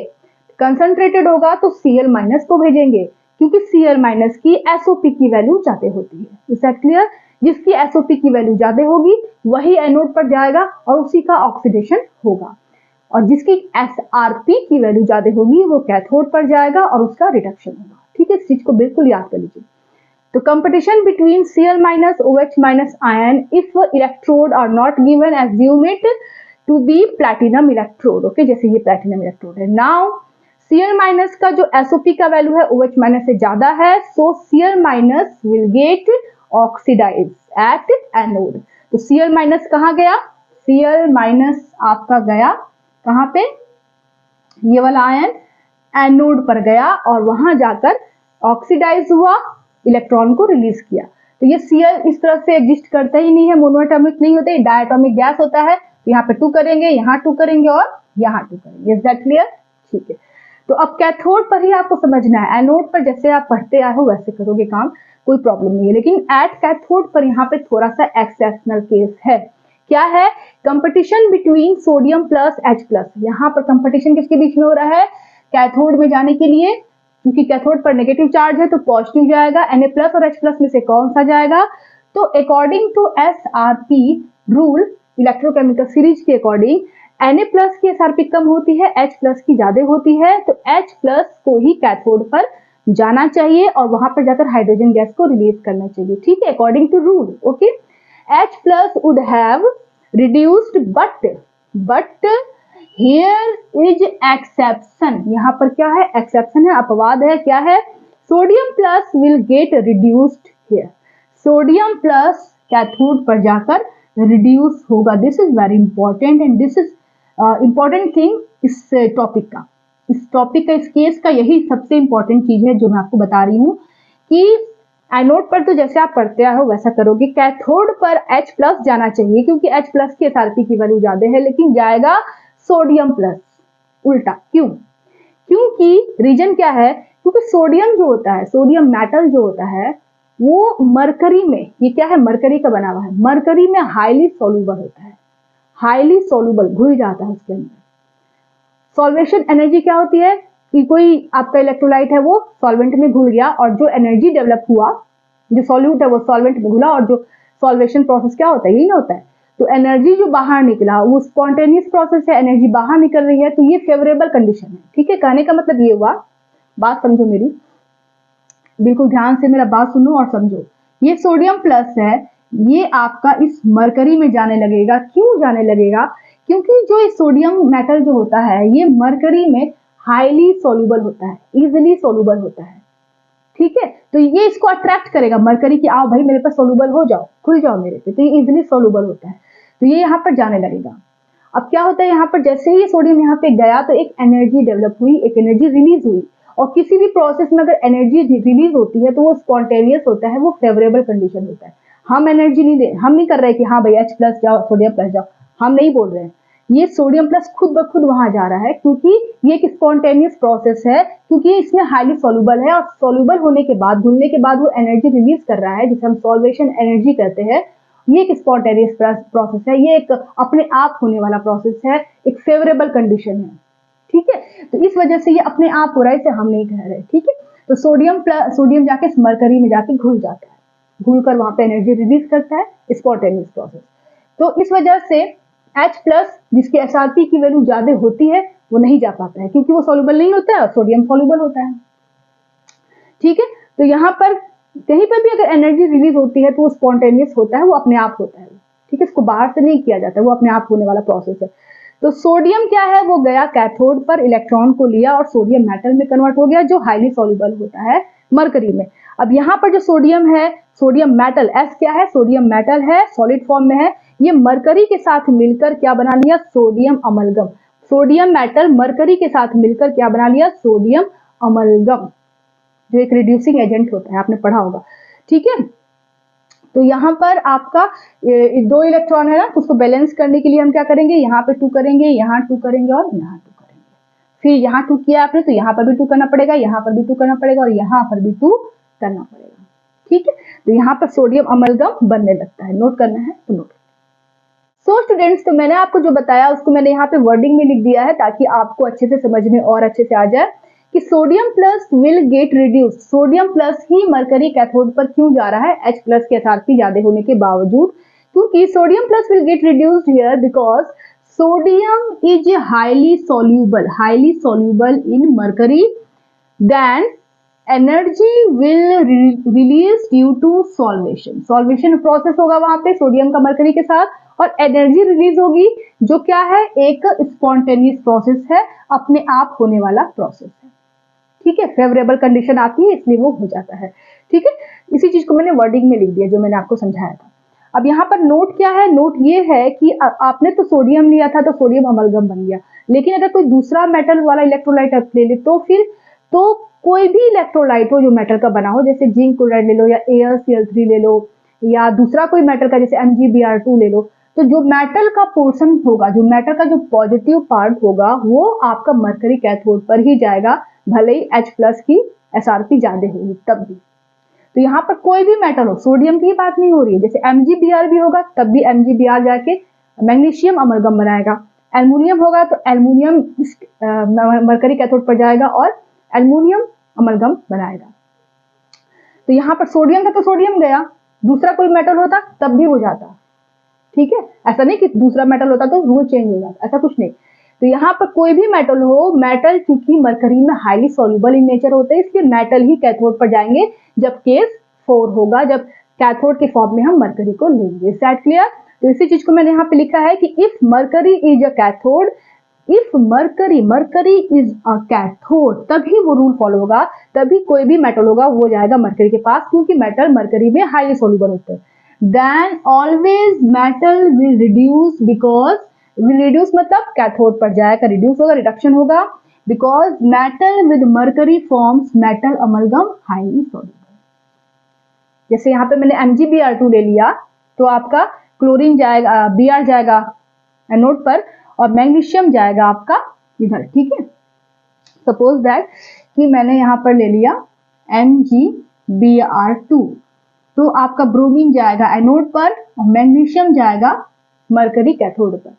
कंसंट्रेटेड होगा तो Cl माइनस को भेजेंगे, क्योंकि Cl माइनस की SOP की वैल्यू ज्यादा होती है। Is that clear? जिसकी SOP की वैल्यू ज्यादा होगी वही एनोड पर जाएगा और उसी का ऑक्सीडेशन होगा, और जिसकी SRP की वैल्यू ज्यादा होगी वो कैथोड पर जाएगा और उसका रिडक्शन होगा। ठीक है, इस चीज को बिल्कुल याद कर लीजिए। तो competition between Cl minus OH minus ion if electrode are not given, assume it to be platinum electrode. Okay, जैसे ये प्लैटिनम इलेक्ट्रोड है। नाउ Cl माइनस का जो SOP का वैल्यू है OH माइनस से ज्यादा है, so Cl minus will get oxidize at anode. तो Cl माइनस कहाँ गया, Cl माइनस आपका गया कहाँ पे, ये वाला आयन एनोड पर गया और वहां जाकर ऑक्सीडाइज हुआ, इलेक्ट्रॉन को रिलीज किया। तो ये Cl इस तरह से एग्जिस्ट करता ही नहीं है, मोनोएटॉमिक नहीं होता है, डायटॉमिक गैस होता है। तो यहाँ पे 2 करेंगे, यहाँ 2 करेंगे और यहाँ 2 करेंगे। Is that clear? ठीक है, तो अब कैथोड पर ही आपको समझना है, एनोड पर जैसे आप पढ़ते आए हो वैसे करोगे काम, कोई प्रॉब्लम नहीं है। लेकिन एट कैथोड पर यहाँ पे थोड़ा सा एक्सेप्शनल केस है। क्या है, competition between sodium plus H plus. यहाँ पर कंपटीशन किसके बीच में हो रहा है, कैथोड में जाने के लिए, क्योंकि कैथोड पर नेगेटिव चार्ज है तो पॉजिटिव जाएगा, Na प्लस और H प्लस में से कौन सा जाएगा। तो according to SRP rule, electrochemical series के अकॉर्डिंग Na प्लस की SRP कम होती है, H प्लस की ज्यादा होती है, तो H प्लस को ही कैथोड पर जाना चाहिए और वहां पर जाकर हाइड्रोजन गैस को रिलीज करना चाहिए। ठीक है, according to rule. Okay, H plus would have reduced, but here is exception। यहाँ पर क्या है, एक्सेप्शन है, अपवाद है। क्या है, sodium plus will get reduced here। Sodium plus cathode पर जाकर रिड्यूस होगा। This is very important and this is important thing इस टॉपिक का, इस केस का यही सबसे इंपॉर्टेंट चीज है जो मैं आपको बता रही हूँ कि एनोड पर तो जैसे आप पढ़ते आए हो वैसा करोगे। कैथोड पर H प्लस जाना चाहिए क्योंकि H प्लस की एसआरपी की वैल्यू ज्यादा है, लेकिन जाएगा सोडियम प्लस, उल्टा। क्यों? क्योंकि रीजन क्या है? क्योंकि सोडियम जो होता है, सोडियम मेटल जो होता है वो मरकरी में, ये क्या है, मरकरी का बना हुआ है, मरकरी में हाईली सोल्यूबल होता है, हाईली सोल्यूबल, घुल जाता है उसके अंदर। सॉल्वेशन एनर्जी क्या होती है कि कोई आपका इलेक्ट्रोलाइट है वो सॉल्वेंट में घुल गया और जो एनर्जी डेवलप हुआ, जो सॉल्यूट है वो सॉल्वेंट में घुला, और जो सॉल्वेशन प्रोसेस क्या होता है, यही ना होता है। तो एनर्जी जो बाहर निकला वो स्पॉन्टेनियस प्रोसेस है, एनर्जी बाहर निकल रही है, तो ये फेवरेबल कंडीशन है। ठीक है, कहने का मतलब ये हुआ, बात समझो मेरी, बिल्कुल ध्यान से मेरा बात सुनो और समझो। ये सोडियम प्लस है, ये आपका इस मरकरी में जाने लगेगा। क्यों जाने लगेगा? क्योंकि जो इस सोडियम मेटल जो होता है ये मरकरी में हाईली सोल्यूबल होता है, इजिली सोल्यूबल होता है। ठीक है, तो ये इसको अट्रैक्ट करेगा मरकरी की, आओ भाई मेरे पास सोल्यूबल हो जाओ, खुल जाओ मेरे पे, तो ये इजिली सोल्यूबल होता है, तो ये यहाँ पर जाने लगेगा। अब क्या होता है, यहाँ पर जैसे ही सोडियम यहाँ पे गया तो एक एनर्जी डेवलप हुई, एक एनर्जी रिलीज हुई, और किसी भी प्रोसेस में अगर एनर्जी रिलीज होती है तो वो स्पॉन्टेनियस होता है, वो फेवरेबल कंडीशन होता है। हम एनर्जी नहीं दे, हम नहीं कर रहे कि हाँ भाई H प्लस जाओ सोडियम प्लस जाओ, हम नहीं बोल रहे हैं। ये सोडियम प्लस खुद ब खुद वहां जा रहा है क्योंकि ये एक स्पॉन्टेनियस प्रोसेस है, क्योंकि इसमें हाईली सोल्यूबल है, और सोल्यूबल होने के बाद, घुलने के बाद वो एनर्जी रिलीज कर रहा है, जिसे हम सॉल्वेशन एनर्जी कहते हैं। ये एक स्पॉन्टेनियस प्रोसेस है, ये एक अपने आप होने वाला प्रोसेस है, एक फेवरेबल कंडीशन है। ठीक है, तो इस वजह से ये अपने आप हो रहा है, इसे हम नहीं कह रहे। ठीक है, तो सोडियम जाके मरकरी में जाके घुल जाता है, घुलकर वहां पे एनर्जी रिलीज करता है, स्पॉन्टेनियस प्रोसेस। तो इस वजह से H प्लस जिसकी एसआरपी की वैल्यू ज्यादा होती है वो नहीं जा पाता है, क्योंकि वो सोल्यूबल नहीं होता है, सोडियम सोल्यूबल होता है। ठीक है, तो यहाँ पर कहीं पर भी अगर एनर्जी रिलीज होती है तो वो स्पॉन्टेनियस होता है, वो अपने आप होता है। ठीक है, इसको बाहर से नहीं किया जाता है, वो अपने आप होने वाला प्रोसेस है। तो सोडियम क्या है, वो गया कैथोड पर, इलेक्ट्रॉन को लिया और सोडियम मेटल में कन्वर्ट हो गया, जो हाईली सोल्यूबल होता है मरकरी में। अब यहाँ पर जो सोडियम है, सोडियम मेटल, S क्या है, सोडियम मेटल है, सॉलिड फॉर्म में है, ये मरकरी के साथ मिलकर क्या बना लिया, sodium amalgam. Sodium metal mercury के साथ मिलकर क्या बना लिया, सोडियम अमलगम, जो एक रिड्यूसिंग एजेंट होता है, आपने पढ़ा होगा। ठीक है, तो यहाँ पर आपका 2 इलेक्ट्रॉन है ना, तो उसको बैलेंस करने के लिए हम क्या करेंगे, यहाँ पे 2 करेंगे, यहाँ 2 करेंगे और यहाँ 2 करेंगे। फिर यहाँ 2 किया आपने तो यहाँ पर भी 2 करना पड़ेगा, यहाँ पर भी 2 करना पड़ेगा और यहाँ पर भी 2 करना पड़ेगा। ठीक है, तो यहाँ पर सोडियम अमलगम बनने लगता है। नोट करना है तो नोट। सो स्टूडेंट्स, तो मैंने आपको जो बताया उसको मैंने यहाँ पे वर्डिंग में लिख दिया है ताकि आपको अच्छे से समझ में और अच्छे से आ जाए कि sodium plus will get reduce. Sodium plus he mercury cathode पर क्यों जा रहा है H प्लस की एसआरपी ज्यादा होने के बावजूद, क्योंकि sodium plus will get reduced here because sodium is highly soluble in mercury, then energy will release due to solvation process होगा वहां पे सोडियम का मरकरी के साथ, और एनर्जी रिलीज होगी जो क्या है, एक स्पॉन्टेनियस प्रोसेस है, अपने आप होने वाला प्रोसेस है। ठीक है, फेवरेबल कंडीशन आती है इसलिए वो हो जाता है। ठीक है, इसी चीज को मैंने वर्डिंग में लिख दिया जो मैंने आपको समझाया था। अब यहाँ पर नोट क्या है, नोट ये है कि आपने तो सोडियम लिया था तो सोडियम अमलगम बन गया, लेकिन अगर कोई दूसरा मेटल वाला इलेक्ट्रोलाइट आप ले ले तो फिर तो कोई भी इलेक्ट्रोलाइट हो जो मेटल का बना हो, जैसे जिंक क्लोराइड ले लो या AlCl3 ले लो या दूसरा कोई मेटल का जैसे MgBr2 ले लो, तो जो मेटल का पोर्शन होगा, जो मेटल का जो पॉजिटिव पार्ट होगा वो आपका मरकरी कैथोड पर ही जाएगा, भले ही H प्लस की एसआरपी ज्यादा होगी तब भी। तो यहाँ पर कोई भी मेटल हो, सोडियम की बात नहीं हो रही है, जैसे MgBr भी होगा तब भी MgBr जाके मैग्नीशियम अमलगम बनाएगा, एल्युमिनियम होगा तो एल्युमिनियम मरकरी कैथोड पर जाएगा और एल्युमिनियम अमलगम बनाएगा। तो यहाँ पर सोडियम था तो सोडियम गया, दूसरा कोई मेटल होता तब भी हो जाता। ठीक है, ऐसा नहीं कि दूसरा मेटल होता तो रूल चेंज हो जाता, ऐसा कुछ नहीं। तो यहाँ पर कोई भी मेटल हो, मेटल क्योंकि मरकरी में हाईली सॉल्युबल इन नेचर होते हैं इसलिए मेटल ही कैथोड पर जाएंगे जब केस 4 होगा, जब कैथोड के फॉर्म में हम मरकरी को लेंगे। Is that clear? तो इसी चीज को मैंने यहाँ पे लिखा है कि if mercury is a cathode, if mercury is a cathode, तभी वो रूल फॉलो होगा, तभी कोई भी मेटल होगा वो जाएगा मरकरी के पास, क्योंकि मेटल मरकरी में हाईली सॉल्युबल होते हैं। Then always metal will reduce, because will reduce मतलब कैथोड पर जाएगा, रिड्यूस होगा, रिडक्शन होगा, because metal with mercury forms metal amalgam highly soluble. जैसे यहाँ पे मैंने MgBr2 ले लिया तो आपका क्लोरीन जाएगा, Br जाएगा एनोड पर और मैग्नीशियम जाएगा आपका इधर, ठीक है। सपोज दैट कि मैंने यहाँ पर ले लिया MgBr2 तो आपका ब्रोमीन जाएगा एनोड पर और मैग्नीशियम जाएगा मरकरी कैथोड पर,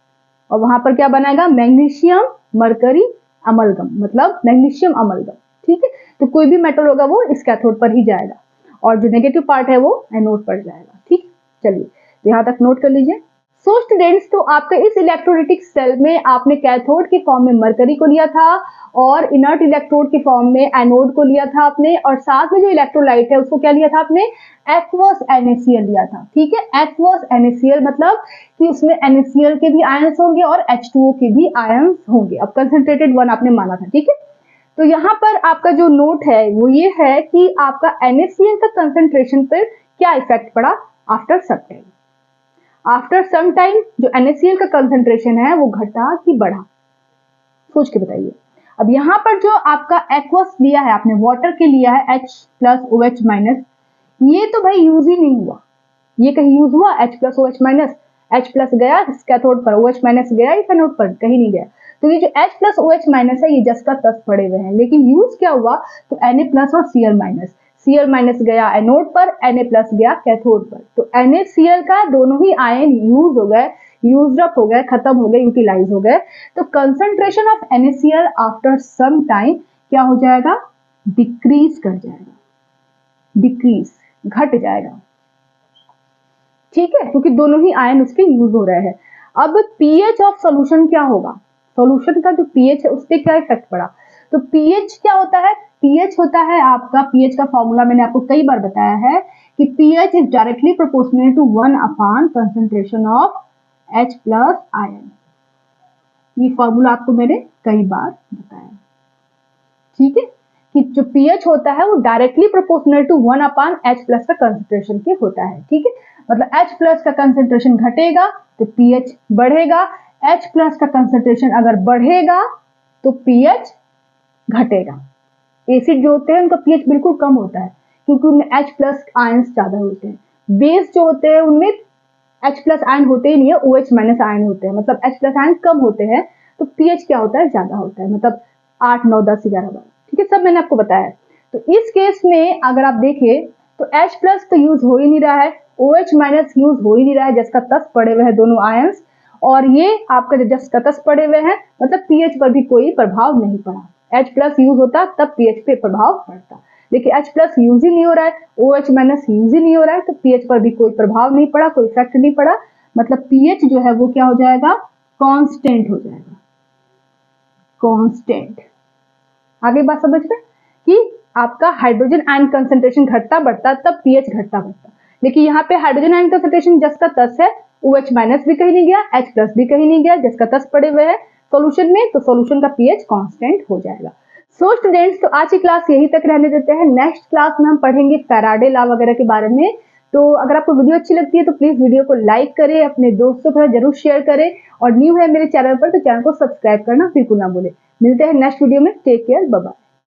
और वहां पर क्या बनाएगा, मैग्नीशियम मरकरी अमलगम, मतलब मैग्नीशियम अमलगम, ठीक है। तो कोई भी मेटल होगा वो इस कैथोड पर ही जाएगा और जो नेगेटिव पार्ट है वो एनोड पर जाएगा, ठीक। चलिए तो यहाँ तक नोट कर लीजिए। सो स्टूडेंट्स, तो आपके इस इलेक्ट्रोलिटिक सेल में आपने कैथोड के फॉर्म में मरकरी को लिया था और इनर्ट इलेक्ट्रोड के फॉर्म में एनोड को लिया था आपने, और साथ में जो इलेक्ट्रोलाइट है उसको क्या लिया था आपने, एक्वस NaCl लिया था, ठीक है। एक्वस NaCl मतलब कि उसमें NaCl के भी आयंस होंगे और H2O के भी आयंस होंगे। अब कंसंट्रेटेड वन आपने माना था, ठीक है। तो यहाँ पर आपका जो नोट है वो ये है कि आपका NaCl का कंसंट्रेशन पर क्या इफेक्ट पड़ा after some time. After some time जो NaCl का कंसंट्रेशन है वो घटा कि बढ़ा, सोच के बताइए। अब यहाँ पर जो आपका एक्वस लिया है आपने, वाटर के लिया है H+OH-, ये तो भाई यूज ही नहीं हुआ, ये कहीं यूज हुआ H+OH-, H+ गया कैथोड पर, OH- गया इस एनोड पर, कहीं नहीं गया। तो ये जो H+OH- है ये जस का तस पड़े हुए हैं, लेकिन यूज क्या हुआ, तो Na+ और Cl-, गया एनोड पर, Na+ गया कैथोड पर। तो NaCl का दोनों ही आयन यूज हो गए, यूज्ड अप हो गए, खत्म हो गए, यूटिलाइज हो गए। तो concentration of NaCl after some time क्या हो जाएगा, डिक्रीज कर जाएगा, डिक्रीज घट जाएगा, ठीक है, क्योंकि दोनों ही आयन उसके यूज हो रहे हैं। अब pH ऑफ सॉल्यूशन क्या होगा, सॉल्यूशन का जो pH है उस पर क्या इफेक्ट पड़ा। तो pH क्या होता है, pH होता है आपका, pH का फॉर्मूला मैंने आपको कई बार बताया है कि pH is directly proportional to 1 concentration of H+ ion. ये फॉर्मूला आपको मैंने कई बार बताया, ठीक है, कि जो pH होता है वो डायरेक्टली प्रोपोर्शनल टू 1 H+ का कंसंट्रेशन के होता है, ठीक है। मतलब H+ का कंसंट्रेशन घटेगा तो pH बढ़ेगा, H+ का कंसंट्रेशन अगर बढ़ेगा तो pH घटेगा। एसिड जो होते हैं उनका pH बिल्कुल कम होता है क्योंकि उनमें H+ आयंस ज्यादा होते हैं। बेस जो होते हैं उनमें H+ आयन होते ही नहीं है, OH- आयन होते हैं, मतलब H+ आयन कम होते हैं, तो pH क्या होता है, ज्यादा होता है, मतलब 8, 9, 10, 11, 12, ठीक है, सब मैंने आपको बताया। तो इस केस में अगर आप देखें तो H+ तो यूज हो ही नहीं रहा है, OH- यूज हो ही नहीं रहा है, जिसका तस पड़े हुए हैं दोनों आयंस, और ये आपका जिसका तस पड़े हुए हैं, मतलब pH पर भी कोई प्रभाव नहीं पड़ा। H+ यूज होता तब pH पे प्रभाव पड़ता, देखिए H+ यूज ही नहीं हो रहा है, OH- यूज ही नहीं हो रहा है, तो pH पर भी कोई प्रभाव नहीं पड़ा, कोई इफेक्ट नहीं पड़ा, मतलब pH जो है वो क्या हो जाएगा, कांस्टेंट हो जाएगा, कांस्टेंट। आगे बात समझ में कि आपका हाइड्रोजन आयन कंसंट्रेशन घटता बढ़ता तब pH घटता बढ़ता, लेकिन यहाँ पे हाइड्रोजन आयन कंसंट्रेशन जिसका तस है, OH- भी कहीं नहीं गया, H+ भी कहीं नहीं गया, जिसका तस पड़े हुए है सॉल्यूशन में, तो सॉल्यूशन का pH कांस्टेंट हो जाएगा। सो स्टूडेंट्स, तो आज की क्लास यही तक रहने देते हैं। नेक्स्ट क्लास में हम पढ़ेंगे फैराडे लॉ वगैरह के बारे में। तो अगर आपको वीडियो अच्छी लगती है तो प्लीज वीडियो को लाइक करें, अपने दोस्तों के साथ जरूर शेयर करें, और न्यू है मेरे चैनल पर तो चैनल को सब्सक्राइब करना बिल्कुल ना भूलें। मिलते हैं नेक्स्ट वीडियो में, टेक केयर, बाय बाय।